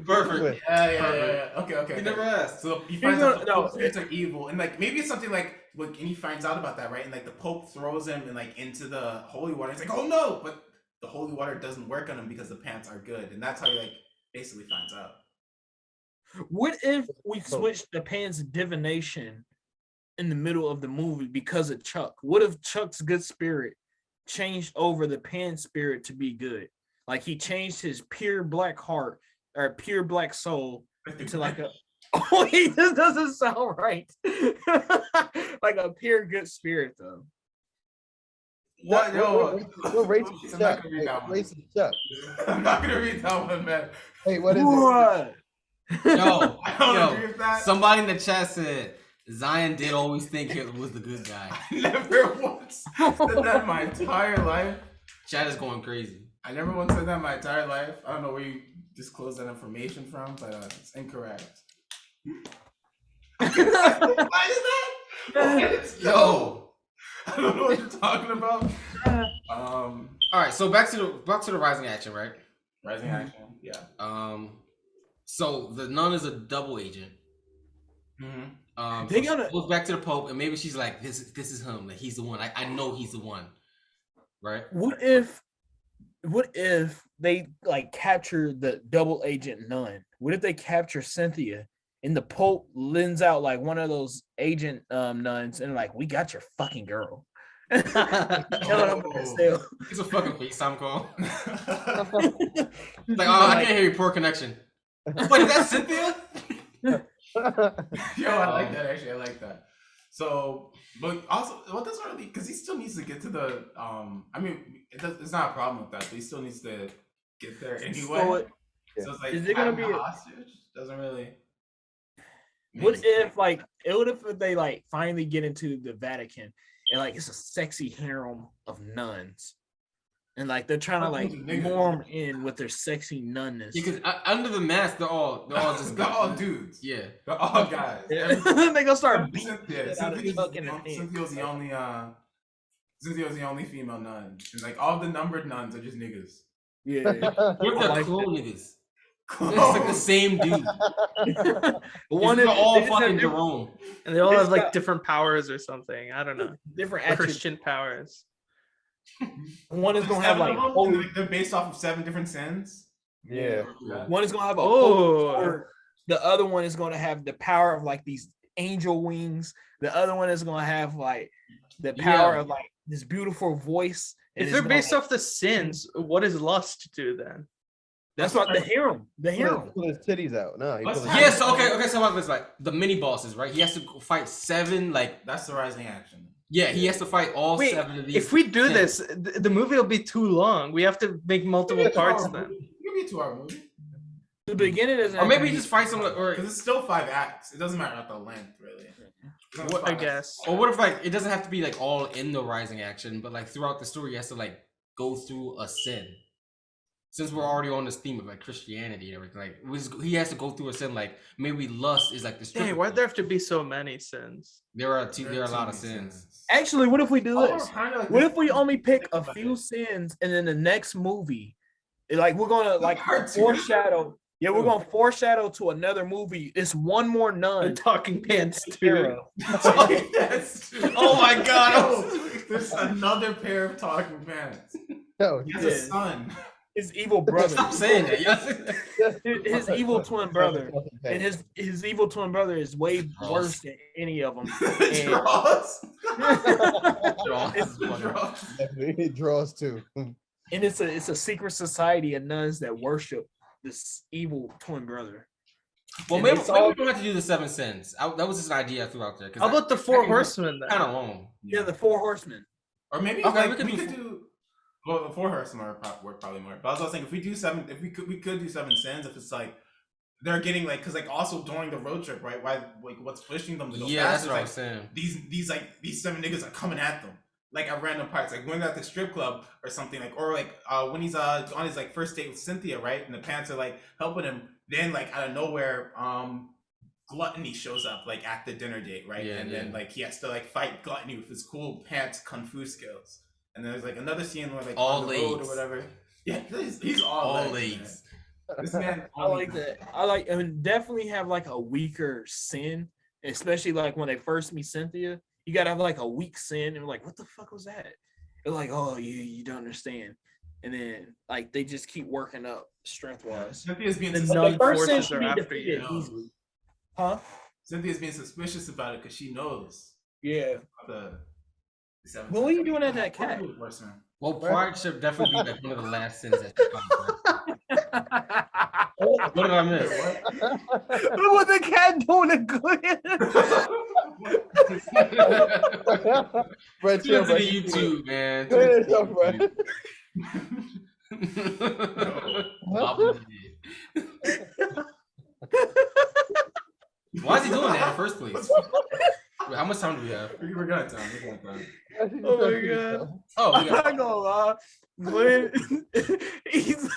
Perfect. Yeah. Okay.
He never asked.
So he finds out the Pope's pants are evil, and like maybe it's something like and he finds out about that, right? And like the Pope throws him and like into the holy water. He's like, "Oh no!" But the holy water doesn't work on him because the pants are good, and that's how he like basically finds out.
What if we switched the pants divination in the middle of the movie because of Chuck? What if Chuck's good spirit changed over the pan spirit to be good? Like he changed his pure black heart or pure black soul into like a this doesn't sound right. Like a pure good spirit though.
What? Yo,
what racist Chuck? Racist Chuck.
I'm not gonna read that one, man.
Hey, what is
it?
Yo,
I don't agree with that.
Somebody in the chat said Zion did always think Hitler was the good guy.
I never once said that in my entire life.
Chat is going crazy.
I never once said that in my entire life. I don't know where you disclosed that information from, but it's incorrect. Why is that?
Yo,
I don't know what you're talking about.
All right, so back to the rising action, right?
Rising action. Yeah.
So the nun is a double agent.
Mm-hmm.
They
So
gonna-
she goes back to the Pope, and maybe she's like, "This is him. Like he's the one. I know he's the one." Right?
What if they like capture the double agent nun? What if they capture Cynthia and the Pope lends out like one of those agent nuns and like, we got your fucking girl.
It's a fucking FaceTime call. Like, oh, I can't hear you. Poor connection. Wait, is that Cynthia?
Yo, I like that. Actually, I like that. So, but also, what doesn't really, because he still needs to get to the. I mean, it's not a problem with that, but he still needs to get there anyway. So it's like,
is it gonna be
a hostage? Doesn't really.
What if like what if they like finally get into the Vatican and like it's a sexy harem of nuns, and like they're trying to like lure them in with their sexy nunness?
Because under the mask, they're all just
they're all dudes.
Yeah,
they're all guys.
They gonna start beating
Cynthia's the only female nun, and like all the numbered nuns are just niggas.
Yeah,
what the
like
clone niggas? It's like the same dude.
One
is all
they
fucking Jerome,
and they all have like different powers or something. I don't know.
Different
Christian powers.
One is gonna have like holy.
They're based off of 7 different sins.
Yeah.
One is gonna have a
Oh.
The other one is gonna have the power of like these angel wings. The other one is gonna have like the power of like this beautiful voice.
If they're based off the sins, what does lust do then?
That's what the harem. The harem.
Pull his titties out. No.
Yes. Okay. So about this, like the mini bosses, right? He has to fight 7. Like
that's the rising action.
Yeah, he has to fight all 7 of these.
If we do this, the movie will be too long. We have to make multiple parts then.
It could be a 2-hour movie.
The beginning doesn't.
Or maybe he just fights someone, or
because it's still 5 acts. It doesn't matter about the length, really.
What, I guess.
Or what if like it doesn't have to be like all in the rising action, but like throughout the story, he has to like go through a sin. Since we're already on this theme of like Christianity and everything, like he has to go through a sin. Like maybe lust is like the.
Hey, why'd there have to be so many sins?
There are a lot of sins.
Actually, what if we do this? What if we only pick a few sins and then the next movie, like we're gonna like foreshadow. Yeah, we're gonna foreshadow to another movie. It's one more nun.
The Talking Pants 2.
Oh my god!
There's another pair of talking pants.
No,
he has a son.
His evil brother.
Stop saying that.
His evil twin brother, and his evil twin brother is way worse than any of them.
It draws too.
And it's a secret society of nuns that worship this evil twin brother.
Well, maybe we don't have to do the 7 sins. That was just an idea I threw out there.
How about the 4 horsemen then?
Kind of long.
Yeah, the 4 horsemen.
Or maybe we could do. Well, the 4 horsemen work probably more. But I was also saying if we do 7, if we could do 7 sins. If it's like they're getting like, because like also during the road trip, right? Why like what's pushing them to go fast?
That's what
like,
I was saying.
These 7 niggas are coming at them. Like at random parts, like when they're at the strip club or something, like or like when he's on his like first date with Cynthia, right? And the pants are like helping him. Then like out of nowhere, Gluttony shows up like at the dinner date, right?
Yeah,
and then like he has to like fight Gluttony with his cool pants kung fu skills. And there's like another scene where like
all
on the
legs
road or whatever. Yeah, he's all legs. This man,
I like that. I mean, definitely have like a weaker sin, especially like when they first meet Cynthia. You gotta have like a weak sin, and we're like, what the fuck was that? They're like, oh, you don't understand. And then like they just keep working up strength wise.
Cynthia's being
the first sin should be defeated easily. Huh?
Cynthia's being suspicious about it because she knows.
Yeah.
What
are you doing at that cat?
Well, pride should definitely be like one of the last sins that you find. What did I miss?
Look what the cat doing again.
Brett,
Tune into the YouTube, man. Why is he doing that in the first place? Wait, how much time do we have?
We're gonna time.
Oh my god.
Oh,
I'm not gonna lie. Glenn, he's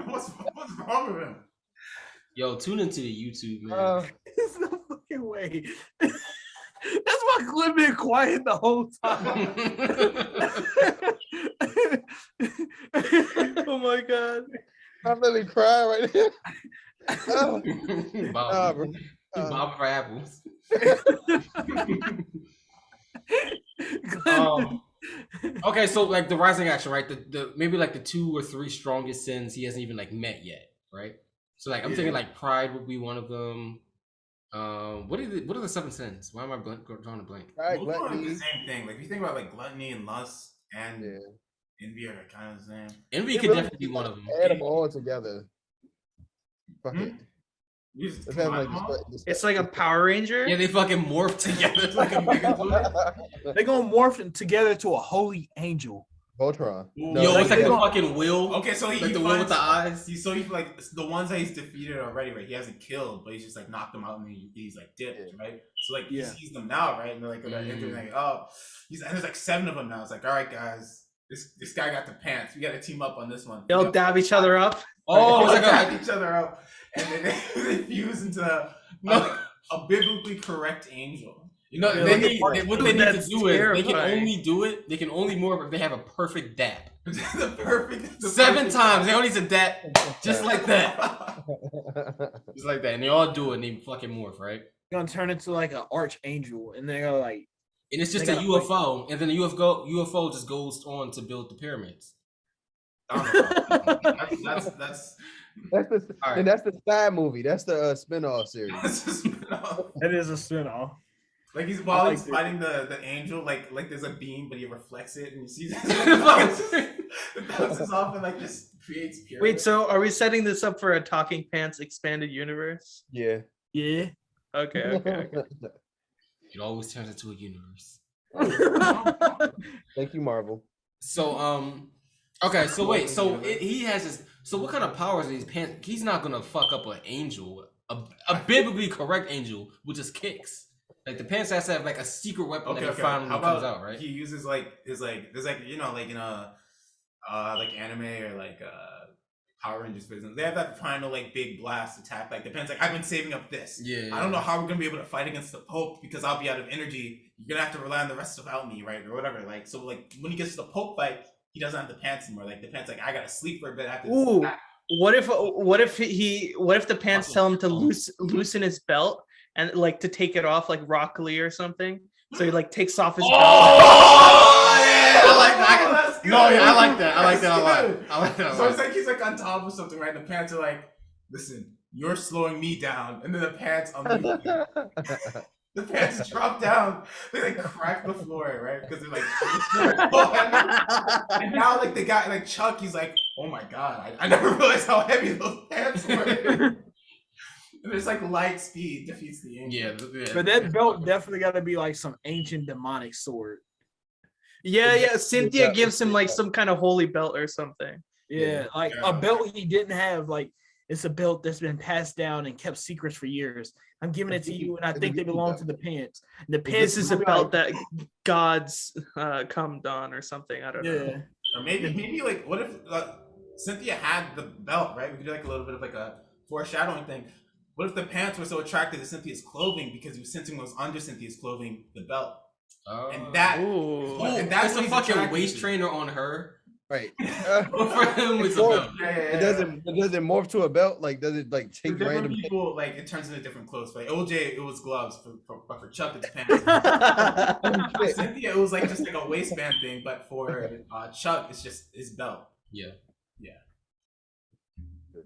what's wrong with him?
Yo, tune into the YouTube, man.
There's no fucking way. That's why Glenn been quiet the whole time. Oh
my god.
I'm literally crying right now. Oh,
Bob,
bro.
Bob for apples. Okay, so like the rising action, right? The maybe like the 2 or 3 strongest sins he hasn't even like met yet, right? So like I'm thinking like pride would be one of them. What are the 7 sins? Why am I drawing a blank?
Right,
Most are like the
gluttony.
same thing. Like if you think about like gluttony and lust and
Yeah.
envy are kind of the same.
Envy
It
could
really
definitely be one of them.
Add them all together. Fuck it.
You just
Let's have
combine
like
them all?
It's like a Power Ranger.
Yeah, they fucking morph together. It's like a Megazord.
They're gonna morph together to a holy angel.
Voltron.
Ooh.
Yo, it's like
they
the
don't-
fucking will.
Okay, so
Like the will with the eyes.
So he's like the ones that he's defeated already, right? He hasn't killed, but he's just like knocked them out and he's like dipped, right? So like he sees them now, right? And they're like, oh, and there's like 7 of them now. It's like, all right, guys, this guy got the pants. We got to team up on this one.
They'll dab each other up.
Oh, it's
They
like
dab each other up, and then they fuse into a biblically correct angel.
You know,
Yeah,
what
dude,
they need to
that's
do is they can
terrifying.
only do it. They can only morph if they have a perfect dap.
the perfect
7 times. They only need to dap just like that. Just like that. And they all do it and they fucking morph, right?
They're gonna turn into like an archangel, and they're gonna like
And it's just
They
a
gotta
UFO, and then the UFO just goes on to build the pyramids.
I don't know. That's
That's the
All right.
and that's the side movie. That's the spin-off series.
that's a spin-off.
that is a spin-off.
Like he's
I like
he's
it.
fighting the angel, like there's a beam, but he reflects it, and you see that it bounces off and like just creates pure.
Wait, so are we setting this up for a Talking Pants expanded universe?
Yeah.
Yeah.
Okay.
It always turns into a universe.
Thank you, Marvel.
So okay, so wait, so he has his. So what kind of powers are these pants? He's not gonna fuck up an angel, a biblically correct angel with just kicks. Like the pants has to have like a secret weapon that he finally comes out, right?
He uses like there's like you know like in a like anime or like Power Rangers business, they have that final like big blast attack. Like depends. Like I've been saving up this.
Yeah.
I don't know how we're gonna be able to fight against the Pope because I'll be out of energy. You're gonna have to rely on the rest without me, right, or whatever. Like so, like when he gets to the Pope fight, he doesn't have the pants anymore. Like the pants, like I gotta sleep for a bit after this
Ooh,
attack.
what if the pants tell him to loosen his belt and like to take it off like Rock Lee or something? So he like takes off his belt.
Oh, yeah, I like that.
That's good.
No, yeah, I like that. I like
That's
that a lot.
good.
I like that a
So
lot.
it's like he's like on top of something, right? The pants are like, listen, you're slowing me down, and then the pants unmute you. The pants drop down. They like crack the floor, right? Because they're like, and now like the guy, like Chuck, he's like, oh my god, I never realized how heavy those pants were. And there's like light speed defeats the angel.
Yeah,
But that belt definitely got to be like some ancient demonic sword.
Yeah. Cynthia gives him like some kind of holy belt or something.
Yeah, like a belt he didn't have. Like it's a belt that's been passed down and kept secrets for years. I'm giving it to you, and I think they belong to the pants. And the pants
This is a belt that gods come on or something. I don't know.
Yeah.
Or maybe like, what if Cynthia had the belt, right? We could do like a little bit of like a foreshadowing thing. What if the pants were so attracted to Cynthia's clothing because he was sensing what was under Cynthia's clothing, the belt, and that.
Ooh.
And that's
It's
what
a
he's
fucking
attracted
waist
to.
trainer on her.
Right.
For him, it's a belt.
It doesn't morph to a belt. Like does it like
For
take
different
random?
people, like it turns into different clothes. For like, OJ, it was gloves. For Chuck, it's pants. For Cynthia, it was like just like a waistband thing. But for Chuck, it's just his belt.
Yeah.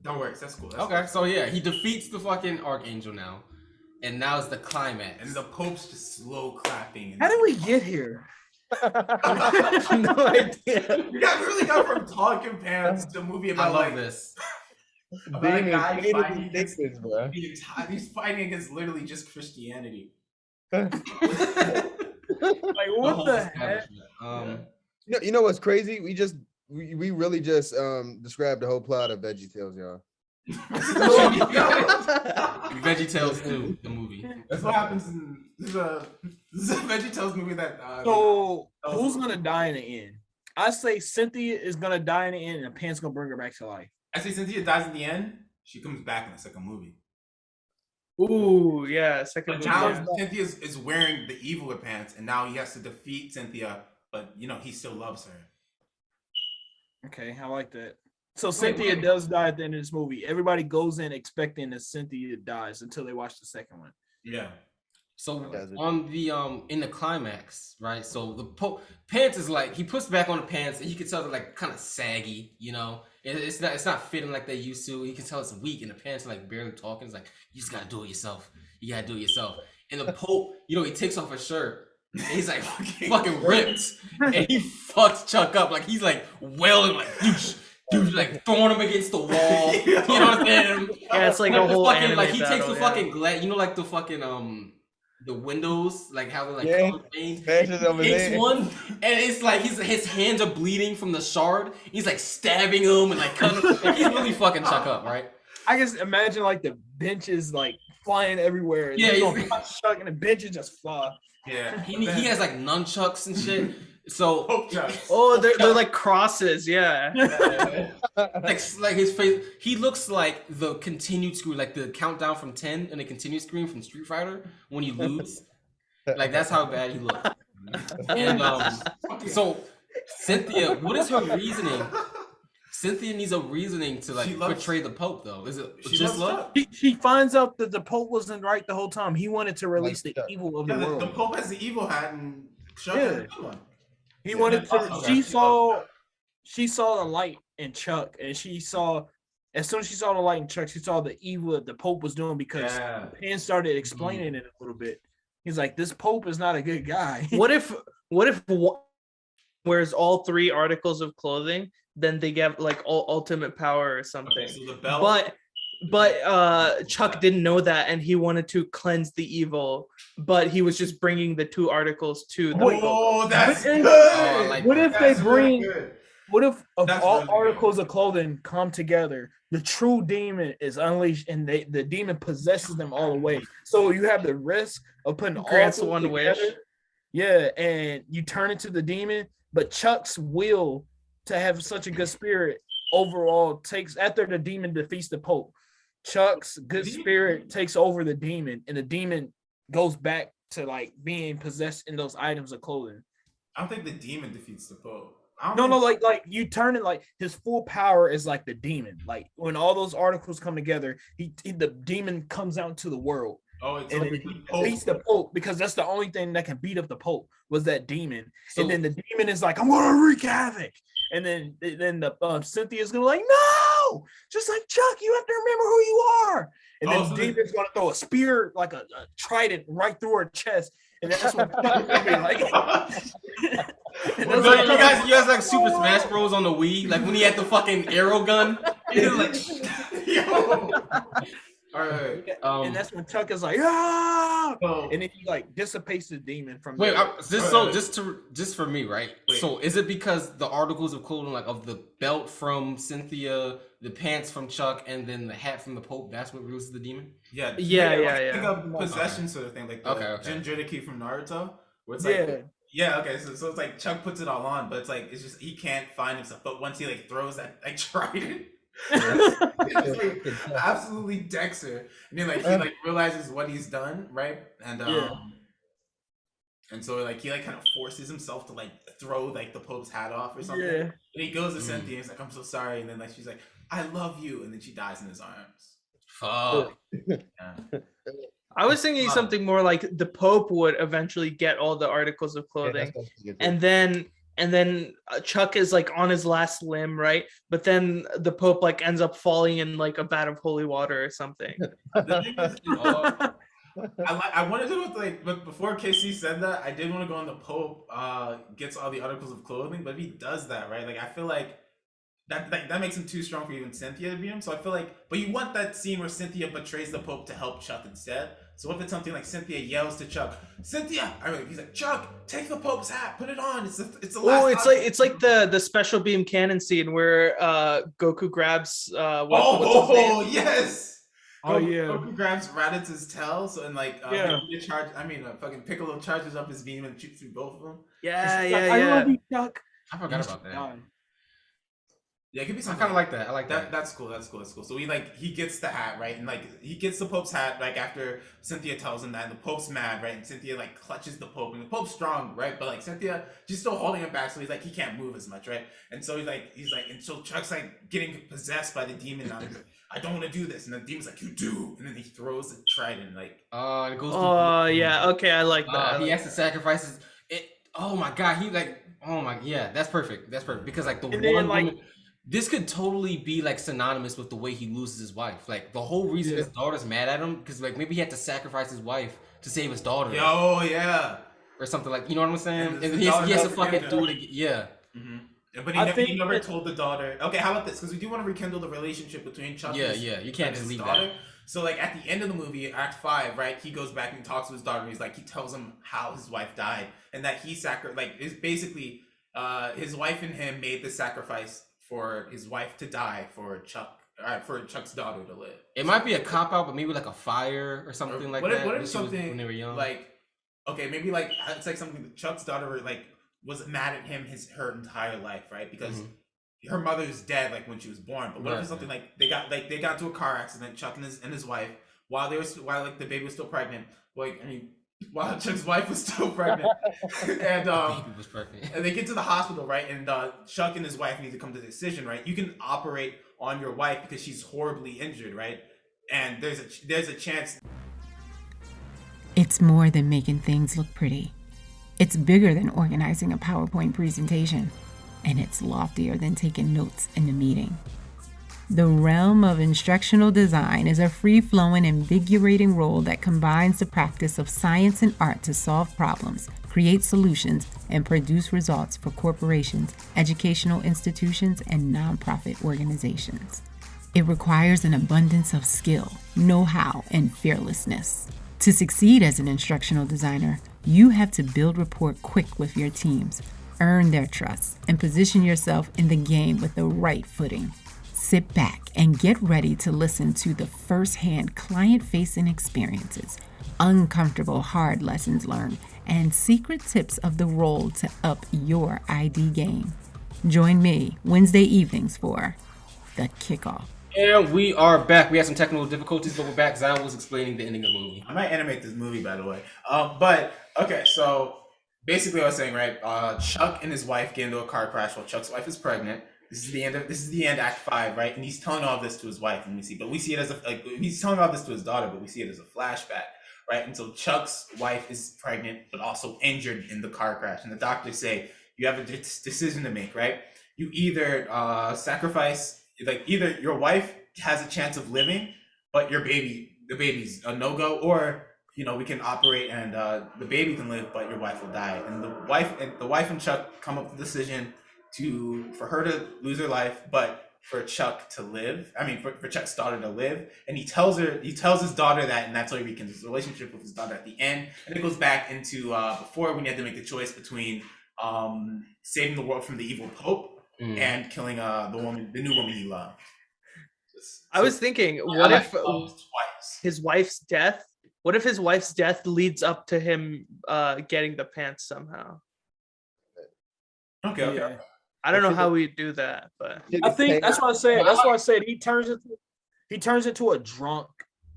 That works. That's cool. That's
Okay,
cool.
so yeah, he defeats the fucking Archangel now. And now it's the climax.
And the Pope's just slow clapping.
How did we get here?
No idea.
We really got from Talking Pants to a movie
I
about
love
like
this.
about a
Being
guy
invaded
fighting
in
against
Texas, bro.
he's fighting against literally just Christianity.
Like
The
what
whole
the heck?
establishment.
You know what's crazy? We really just described the whole plot of VeggieTales, y'all.
VeggieTales 2, the movie.
That's what happens in this is a VeggieTales movie that.
So who's gonna die in the end? I say Cynthia is gonna die in the end, and the pants gonna bring her back to life.
I say Cynthia dies in the end. She comes back in the second movie.
Ooh, yeah. Second
But
movie.
now
Yeah.
Cynthia is wearing the eviler pants, and now he has to defeat Cynthia. But you know he still loves her.
Okay, I like that. So Cynthia does die at the end of this movie. Everybody goes in expecting that Cynthia dies until they watch the second one.
Yeah.
So on the in the climax, right? So the pants is like he puts back on the pants, and you can tell they're like kind of saggy, you know. It's not fitting like they used to. You can tell it's weak, and the pants are like barely talking. It's like you just gotta do it yourself. You gotta do it yourself. And the Pope, you know, he takes off his shirt. And he's like fucking ripped, and he fucks Chuck up. Like he's like wailing, like dude, like throwing him against the wall. You know what I'm saying?
Yeah, it's like a whole
fucking,
anime
like he takes
battle,
the fucking glass, you know, like the fucking the windows, like how they're like colored paint. He takes one, and it's like his hands are bleeding from the shard. He's like stabbing him and like cutting him. Like, he's really fucking Chuck up, right?
I just imagine like the benches like flying everywhere. And
Yeah,
he's Chuck, and the benches just fly.
Yeah.
He has like nunchucks and shit. So
oh, they're like crosses, yeah.
like his face, he looks like the continued screen, like the countdown from 10 and the continued screen from Street Fighter when you lose. Like that's how bad he looks. And so Cynthia, what is her reasoning? Cynthia needs a reasoning to like portray the Pope, though. Is it just love?
She finds out that the Pope wasn't right the whole time. He wanted to release the evil of the world.
The Pope has the evil hat, and Chuck has the good one.
He wanted to. She saw the light in Chuck, and she saw as soon as she saw the light in Chuck, she saw the evil that the Pope was doing because Pan started explaining it a little bit. He's like, "This Pope is not a good guy."
What if wears all 3 articles of clothing? Then they get like ultimate power or something.
Okay, so the belt.
But Chuck didn't know that, and he wanted to cleanse the evil, but he was just bringing the 2 articles to the
Pope. That's good.
What if they bring? What if all articles of clothing come together? The true demon is unleashed, and the demon possesses them all away. So you have the risk of putting
grants
all
one
together.
wish.
Yeah, and you turn into the demon, but Chuck's will to have such a good spirit overall takes after the demon defeats the Pope. Chuck's good spirit takes over the demon, and the demon goes back to like being possessed in those items of clothing.
I don't think the demon defeats the Pope.
No, like you turn it like his full power is like the demon. Like when all those articles come together, the demon comes out into the world.
Oh, it's
and
like
it beats the Pope because that's the only thing that can beat up the Pope was that demon. And then the demon is like, I'm gonna wreak havoc. And then the Cynthia's gonna be like, no, just like Chuck, you have to remember who you are. And then the demon's gonna throw a spear, like a trident, right through her chest. And that's what Chuck is gonna be like.
You guys like Super Smash Bros on the Wii, like when he had the fucking arrow gun. Like, yo. All right.
And that's when Chuck is like, ah, and then he like dissipates the demon from.
Wait, just for me, right? Wait. So is it because the articles of clothing, like of the belt from Cynthia, the pants from Chuck, and then the hat from the Pope, that's what releases the demon?
Yeah. Like a possession sort of thing, like the Jinchuriki from Naruto, where it's like, okay, so it's like Chuck puts it all on, but it's just he can't find himself. But once he like throws that like trident. Absolutely Dexter, and then he realizes what he's done, right? And and so he kind of forces himself to throw the Pope's hat off or something. And he goes to Cynthia and he's like, I'm so sorry, and then she's like, I love you, and then she dies in his arms.
Fuck.
I was thinking something more like the Pope would eventually get all the articles of clothing, and then Chuck is on his last limb, right? But then the Pope ends up falling in a vat of holy water or something.
I wanted to go but before KC said that, I did want to go on the Pope gets all the articles of clothing, but if he does that, right? I feel like that makes him too strong for even Cynthia to beat him. So I feel but you want that scene where Cynthia betrays the Pope to help Chuck instead. So what if it's something like Cynthia yells to Chuck, Cynthia! He's like, Chuck, take the Pope's hat, put it on. It's the last.
Oh, it's like the special beam cannon scene where Goku grabs.
Yes. Goku grabs Raditz' tail, so fucking Piccolo charges up his beam and shoots through both of them.
Yeah.
I love you, Chuck.
I forgot about that.
Yeah, it could be
I
something.
kind of like that. I like that.
That's cool. So he gets the hat, right? And he gets the Pope's hat, like after Cynthia tells him that, and the Pope's mad, right? And Cynthia clutches the Pope, and the Pope's strong, right? But Cynthia, she's still holding him back, so he's he can't move as much, right? And so and so Chuck's getting possessed by the demon. And he's I don't want to do this, and the demon's you do, and then he throws the trident,
It goes.
Oh yeah, okay, I like that.
He has to sacrifice it. Oh my god, that's perfect. Because woman. This could totally be synonymous with the way he loses his wife. The whole reason his daughter's mad at him because maybe he had to sacrifice his wife to save his daughter.
Oh yeah,
or something you know what I'm saying? And he has to fucking do it again. Yeah.
Mm-hmm. But he never told the daughter. Okay, how about this? Because we do want to rekindle the relationship between Chuck.
Yeah, you can't just leave daughter. That.
So at the end of the movie, Act 5, right? He goes back and he talks to his daughter. And he tells him how his wife died and that he is basically his wife and him made the sacrifice for his wife to die for Chuck's daughter to live.
It might be a cop out, but maybe a fire or something that.
What if something
when they were young?
Okay, maybe it's something that Chuck's daughter was mad at him her entire life, right? Because her mother's dead when she was born. But what if it's something they got into a car accident, Chuck and his wife, while the baby was still pregnant. While Chuck's wife was still pregnant, and
baby was pregnant.
And they get to the hospital, right? And Chuck and his wife need to come to the decision, right? You can operate on your wife because she's horribly injured, right? And there's a chance.
It's more than making things look pretty. It's bigger than organizing a PowerPoint presentation, and it's loftier than taking notes in a meeting. The realm of instructional design is a free-flowing, invigorating role that combines the practice of science and art to solve problems, create solutions, and produce results for corporations, educational institutions, and nonprofit organizations. It requires an abundance of skill, know-how, and fearlessness. To succeed as an instructional designer, you have to build rapport quick with your teams, earn their trust, and position yourself in the game with the right footing. Sit back and get ready to listen to the first-hand client-facing experiences, uncomfortable hard lessons learned, and secret tips of the role to up your ID game. Join me Wednesday evenings for The Kickoff.
And we are back. We had some technical difficulties, but we're back. Zion was explaining the ending of the movie.
I might animate this movie, by the way. But okay, so basically I was saying, right, Chuck and his wife get into a car crash while Chuck's wife is pregnant. This is the end, Act 5, right? And he's telling all this to his wife, and we see it as he's telling all this to his daughter, but we see it as a flashback, right? And so Chuck's wife is pregnant, but also injured in the car crash, and the doctors say you have a decision to make, right? You either sacrifice, either your wife has a chance of living, but the baby's a no-go, or we can operate and the baby can live, but your wife will die. And the wife and Chuck come up with the decision for her to lose her life, but for Chuck to live. I mean, for Chuck's daughter to live. And he tells his daughter that, and that's how he rekindles his relationship with his daughter at the end. And it goes back into before when he had to make the choice between saving the world from the evil Pope and killing the new woman he loved.
I was thinking, what if his wife's death leads up to him getting the pants somehow?
Okay.
Yeah.
I don't know how we do that, but
I think that's what I said. That's what I said. He turns into a drunk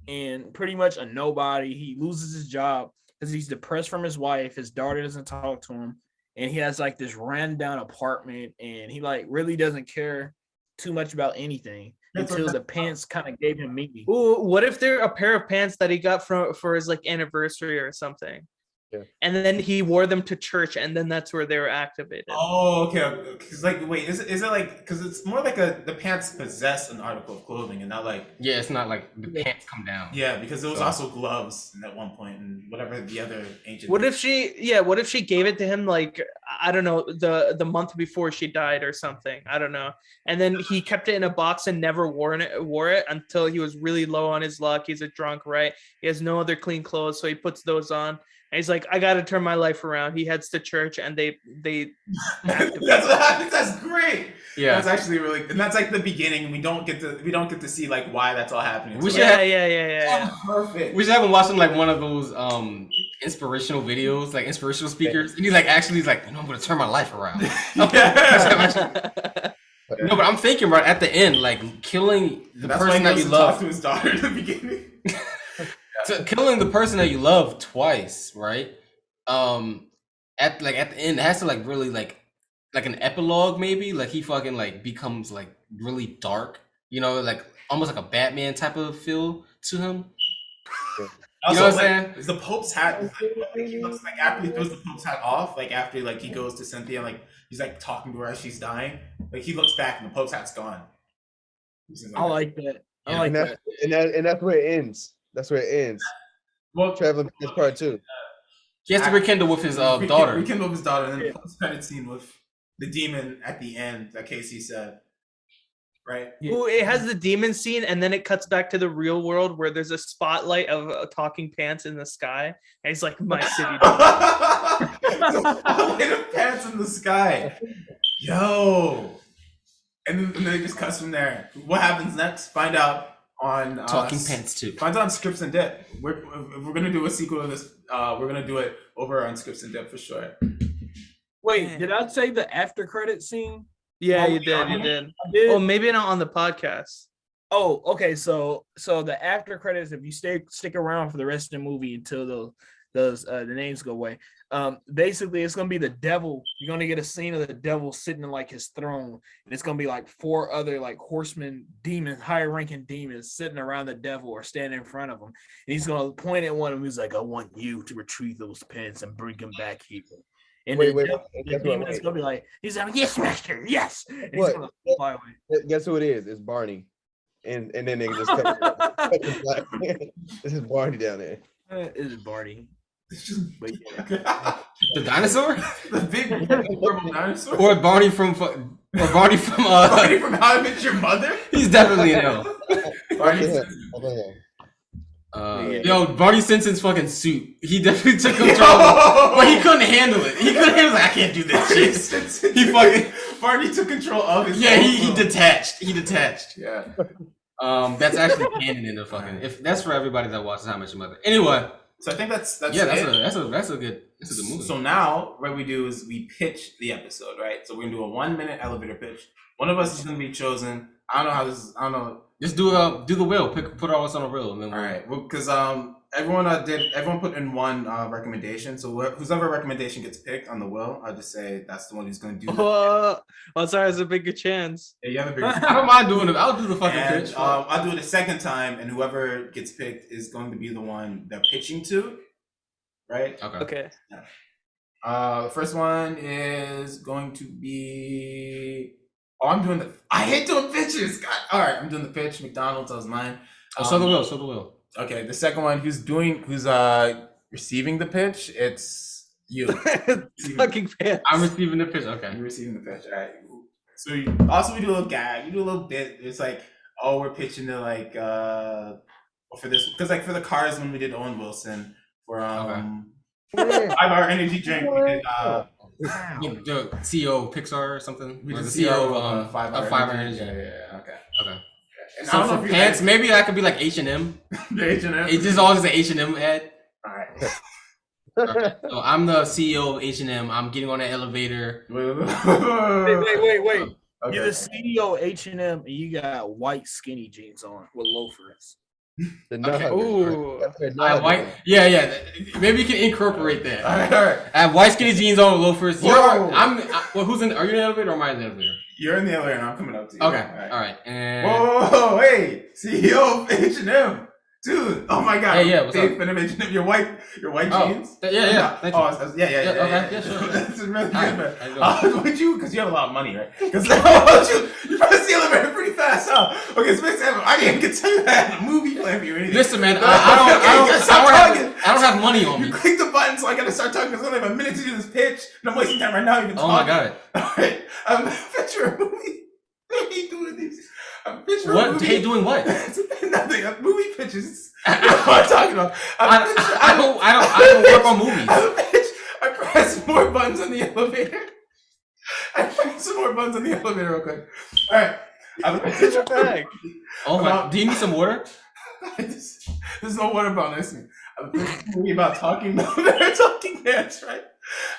and pretty much a nobody. He loses his job because he's depressed from his wife. His daughter doesn't talk to him, and he has this ran down apartment, and he really doesn't care too much about anything until the pants kind of gave him meaning.
Ooh, what if they're a pair of pants that he got for his anniversary or something?
Yeah.
And then he wore them to church, and then that's where they were activated.
Oh, okay. Because wait, is it because it's more the pants possess an article of clothing, and not
yeah, it's not the pants come down.
Yeah, because there was also gloves at one point, and whatever the other ancient.
What if she gave it to him I don't know, the month before she died or something? I don't know. And then he kept it in a box and never wore it until he was really low on his luck. He's a drunk, right? He has no other clean clothes, so he puts those on. And he's like, I got to turn my life around. He heads to church, and they
that's great.
Yeah,
that's actually really, and that's the beginning. We don't get to see why that's all happening.
Yeah.
Perfect.
We should have him watching one of those inspirational videos, inspirational speakers, and he's I'm gonna turn my life around. No, but I'm thinking right at the end, like killing the person that you love.
Talk to his daughter in the beginning.
So killing the person that you love twice, right? At the end, it has to like really like an epilogue, maybe. Like he fucking like becomes like really dark, like almost like a Batman type of feel to him. You know what I'm saying?
Is the Pope's hat? He looks like after he throws the Pope's hat off, like after like he goes to Cynthia, like he's like talking to her as she's dying. Like he looks back and the Pope's hat's gone.
I like that. I like
that.
that.
And that's where it ends. That's where it ends.
Well,
Traveling Pants Part 2.
He has to rekindle with his daughter.
Rekindle with his daughter, and then the post-credit scene with the demon at the end that Casey said. Right.
Ooh, it has the demon scene, and then it cuts back to the real world where there's a spotlight of a talking pants in the sky, and he's like, "My city."
The spotlight of pants in the sky. Yo. And then it just cuts from there. What happens next? Find out on
Talking Pants 2.
Find out on Scripts and Dip. If we're gonna do a sequel to this, we're gonna do it over on Scripts and Dip for sure.
Wait, did I say the after credit scene?
Yeah, you did. You did. Oh, maybe not on the podcast.
Oh, okay. So the after credits, if you stick around for the rest of the movie until the names go away, basically it's gonna be the devil. You're gonna get a scene of the devil sitting in like his throne, and it's gonna be like 4 other like horsemen, demons, higher ranking demons sitting around the devil or standing in front of him, and he's gonna point at one of them. He's like, "I want you to retrieve those pants and bring them back here." And the demon is gonna be like, he's like, "Yes, master, yes." And he's gonna fly away.
Guess who it is? It's Barney. And then they just cut this is Barney down there.
It is Barney. But
yeah.
The dinosaur?
The big purple dinosaur?
Or Barney from
Barney from How I Met Your Mother?
He's definitely a no.
Barney.
Yo, Barney Simpson's fucking suit. He definitely took control, but he couldn't handle it. He like, I can't do this shit. He fucking
Barney took control of his.
Yeah, he detached. He detached.
Yeah.
That's actually canon in the fucking. If that's for everybody that watches How I Met Your Mother. Anyway,
so I think that's
a good movie.
So now what we do is we pitch the episode, right? So we're gonna do a 1-minute elevator pitch. One of us is gonna be chosen. I don't know how this is. I don't know.
Just do the wheel. Put all of us on a wheel, and then
all right. Well, because everyone put in one recommendation. So whoever recommendation gets picked on the wheel, I'll just say that's the one who's going to do.
Well, sorry, there's a bigger chance.
Yeah, you have a bigger chance.
I don't mind doing it. I'll do the fucking pitch.
I'll do it a second time, and whoever gets picked is going to be the one they're pitching to. Right.
Okay.
Yeah. The first one is going to be. Oh, I'm doing I hate doing pitches. God. All right, I'm doing the pitch. McDonald's, that was mine.
So the wheel.
Okay, the second one, who's receiving the pitch? It's you.
Fucking pitch.
I'm receiving the pitch. Okay,
you're receiving the pitch. All right. So we do a little gag. We do a little bit. It's like, oh, we're pitching to like for this because like for the cars when we did Owen Wilson for 5-hour energy drink. We did
the CEO of Pixar or something.
We did
the
CEO of
5-hour energy.
Yeah. Okay.
And so for pants, maybe that could be like H&M.
The H&M.
It's just always an H&M ad.
All right.
So I'm the CEO of H&M. I'm getting on the elevator.
Wait. Okay. You're the CEO of H&M, and you got white skinny jeans on with loafers.
Okay. Ooh. White. Yeah. Maybe you can incorporate that.
All right.
I have white skinny jeans on with loafers. Who's in? Are you in the elevator or am I in the elevator?
You're in the elevator, and I'm coming up to you.
Okay. All right. And...
Whoa, hey, CEO of H&M. Dude, oh my God!
Hey, what's up?
Big fan of H&M. Your white jeans.
Yeah. Thank you.
Yeah.
Okay, yeah, sure.
That's really good, man. Would you? Because you have a lot of money, right? Because you probably see the elevator pretty fast, huh? Okay, so I didn't get to tell you that I had a movie plan for you or anything.
Listen, man, I don't have money on me.
You click the button, so I gotta start talking because I only have a minute to do this pitch, and I'm wasting time right now even talking.
Oh my God!
All right, I'm gonna picture a movie. I hate doing these.
What? Hey, doing what?
Nothing. Movie pitches. What I'm talking about.
I don't work on movies.
I press more buttons on the elevator. Real quick. All right. I'm gonna pitch a bag.
Oh my! Do you need some water?
There's no water about listening. I'm pitching a movie about talking dance, right?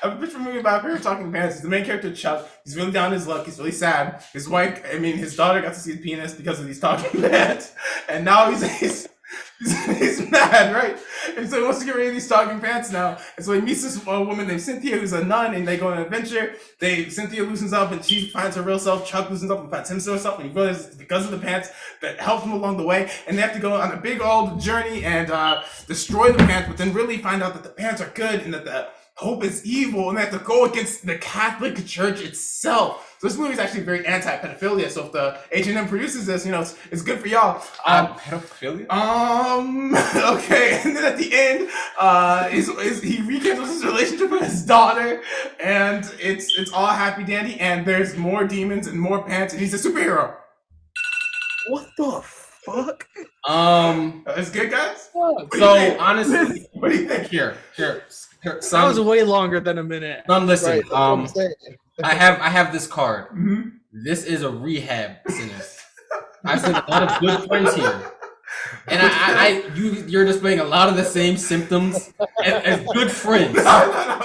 A picture movie about her talking pants. The main character Chuck. He's really down his luck. He's really sad. His wife, his daughter got to see his penis because of these talking pants, and now he's mad, right? And so he wants to get rid of these talking pants now. And so he meets this woman named Cynthia, who's a nun, and they go on an adventure. Cynthia loosens up, and she finds her real self. Chuck loosens up and finds himself, and he realizes it's because of the pants that helped him along the way. And they have to go on a big old journey and destroy the pants, but then really find out that the pants are good and that the hope is evil, and they have to go against the Catholic Church itself. So this movie is actually very anti-pedophilia. So if the H&M produces this, it's good for y'all.
Pedophilia?
Okay. And then at the end, he rekindles his relationship with his daughter, and it's all happy dandy. And there's more demons and more pants, and he's a superhero.
What the fuck?
It's good, guys.
So honestly,
what do you think?
Here.
That was way longer than a minute.
Son, listen.
Right,
I have this card.
Mm-hmm.
This is a rehab center. I've seen a lot of good friends here, and you're displaying a lot of the same symptoms as good friends.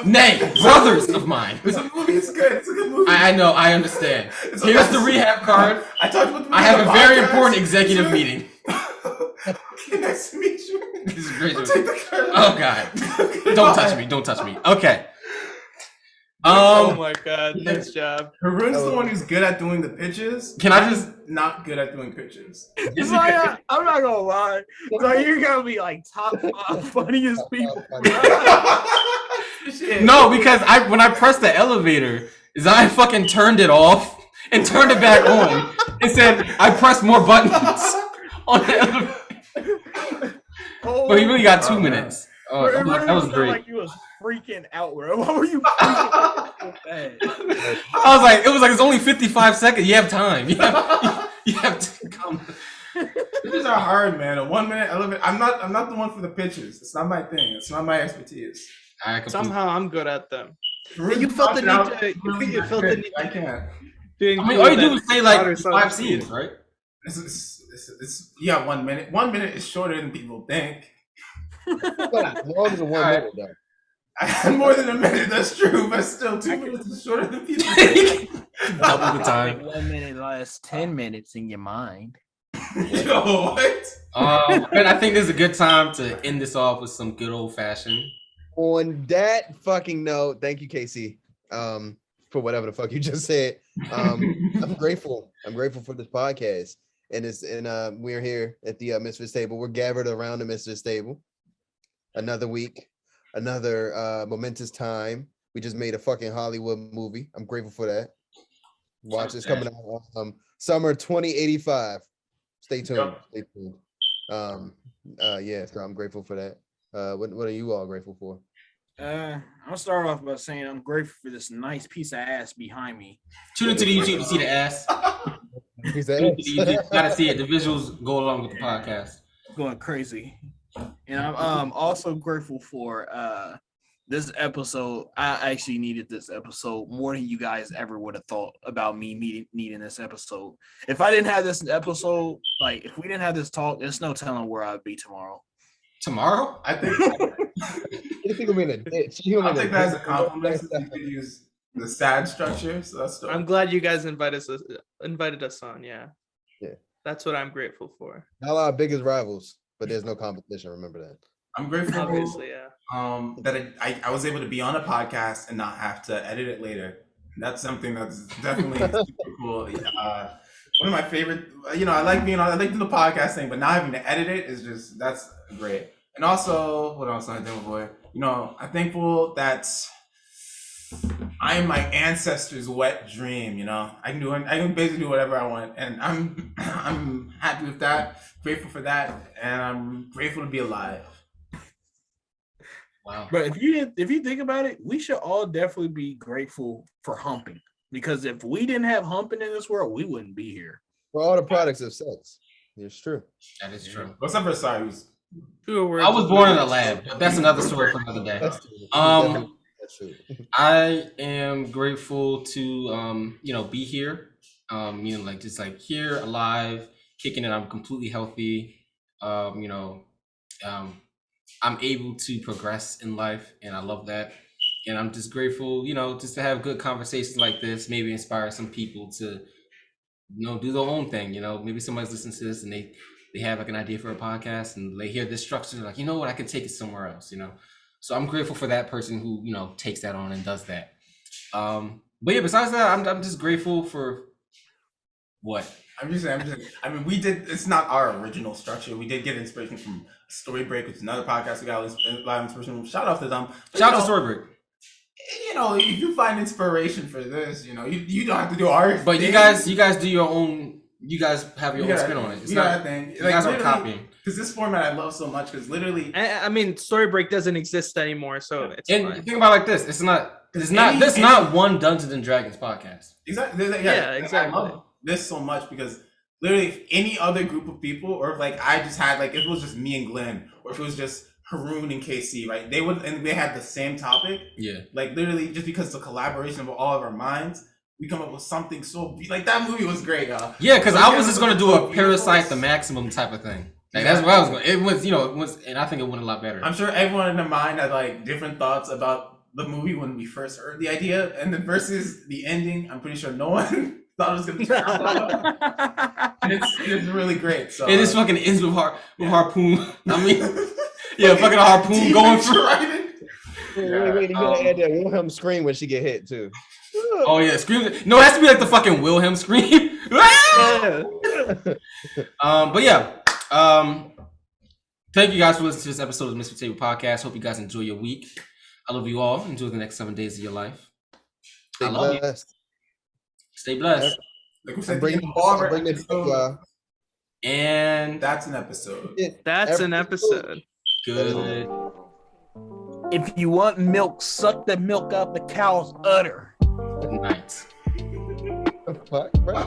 Nay, brothers of mine.
It's a movie. It's good. It's a good movie.
I know. I understand. Here's the rehab card.
I talked about the
I have a very
podcast.
important executive meeting.
Okay, nice to meet you.
This is great.
I'll take the card.
Oh God! Don't touch me. Okay.
Oh my God! Nice job.
Harun's the one who's good at doing the pitches.
Can I just
not good at doing pitches?
Zaya, I'm not gonna lie. Zaya, you're gonna be like top 5 funniest people.
No, because when I pressed the elevator, I fucking turned it off and turned it back on and said I pressed more buttons on the elevator. But he really got 2 minutes. Oh,
It really
that was
sounded
great.
like you was freaking out, bro. What were you freaking out so bad?
It was like it's only 55 seconds. You have time. You have to come.
Pitches are hard, man. A 1 minute elevator. I'm not the one for the pitches. It's not my thing. It's not my expertise.
Somehow I'm good at them.
Harun
You felt the
popped
need
out.
to. You felt the need
I
to.
can't.
All you do is say like 5 scenes, right?
It's 1 minute. 1 minute is shorter than people think.
Longer than 1 minute, though.
I had more than a minute. That's true, but still 2 minutes is shorter than people think.
Double the time.
1 minute lasts 10 minutes in your mind.
Yo, what?
But I think this is a good time to end this off with some good old fashioned.
On that fucking note, thank you, Casey, for whatever the fuck you just said. I'm grateful. I'm grateful for this podcast, and we're here at the MisFits Table. We're gathered around the MisFits Table. Another week, another momentous time. We just made a fucking Hollywood movie. I'm grateful for that. Watch it's coming out summer 2085. Stay tuned. Stay tuned. Yeah, so I'm grateful for that. What are you all grateful for?
I'll start off by saying I'm grateful for this nice piece of ass behind me.
Tune into the YouTube to see the ass.
He's
Tune into the YouTube. Gotta see it. The visuals go along with the podcast.
Going crazy. And I'm also grateful for this episode. I actually needed this episode more than you guys ever would have thought about me needing this episode. If I didn't have this episode, like if we didn't have this talk, there's no telling where I'd be tomorrow.
Tomorrow?
I think
You think I'm in a ditch?
I'll take that as a compliment since you could use the sad structure. So that's dope.
I'm glad you guys invited us on. Yeah.
Yeah.
That's what I'm grateful for.
Not our biggest rivals, but there's no competition. Remember that.
I'm grateful
Obviously, yeah.
that I was able to be on a podcast and not have to edit it later. That's something that's definitely super cool. One of my favorite, I like doing the podcast thing, but not having to edit it is that's great. And also, what else am I thankful for? I'm thankful that I am my ancestors' wet dream. I can basically do whatever I want, and I'm happy with that. Grateful for that, and I'm grateful to be alive.
Wow.
But if you think about it, we should all definitely be grateful for humping, because if we didn't have humping in this world, we wouldn't be here.
For all the products of sex. It's true.
That is true.
What's up for Cyrus?
I was born in a lab, but that's another story for another day.
That's true. That's true.
I am grateful to be here. Just here, alive, kicking it. I'm completely healthy. I'm able to progress in life, and I love that. And I'm just grateful, just to have good conversations like this, maybe inspire some people to, do their own thing. Maybe somebody's listening to this and they have like an idea for a podcast and they hear this structure, they're like, you know what, I can take it somewhere else, So I'm grateful for that person who, takes that on and does that. But yeah, besides that, I'm just grateful for what?
I mean, it's not our original structure. We did get inspiration from Story Break, which is another podcast we got a lot of inspiration from. Shout out to them.
Shout out to Story Break.
If you find inspiration for this, you don't have to do ours.
But you guys do your own. You guys have your own spin on it. It's not
thing.
You guys aren't copying.
Because this format I love so much. Because literally,
I mean, Story Break doesn't exist anymore, so it's
and
fine.
think about it like this: it's not one Dungeons and Dragons podcast.
Exactly.
Yeah, exactly.
I love this so much because literally, if any other group of people, or if I just had if it was just me and Glenn, or if it was just Haroon and KC, right? They had the same topic.
Yeah.
Literally, just because the collaboration of all of our minds, we come up with something so that movie was great, y'all.
Yeah, because I was just gonna do a Parasite the Maximum type of thing. That's what I was going. It was, and I think it went a lot better.
I'm sure everyone in their mind had different thoughts about the movie when we first heard the idea, and then versus the ending, I'm pretty sure no one thought it was gonna turn out. It's really great. So
it just fucking ends with harpoon. I mean, yeah, fucking a harpoon going through.
Wait, you gotta add that Wilhelm scream when she get hit too.
Oh yeah, scream! No, it has to be like the fucking Wilhelm scream. But yeah. Thank you guys for listening to this episode of the MisFits Table podcast. Hope you guys enjoy your week. I love you all. Enjoy the next 7 days of your life.
Stay blessed.
Stay blessed.
Like we said,
bring it,
and that's an episode.
That's an episode.
Good.
If you want milk, suck the milk out the cow's udder.
Good night.
Fuck, bro.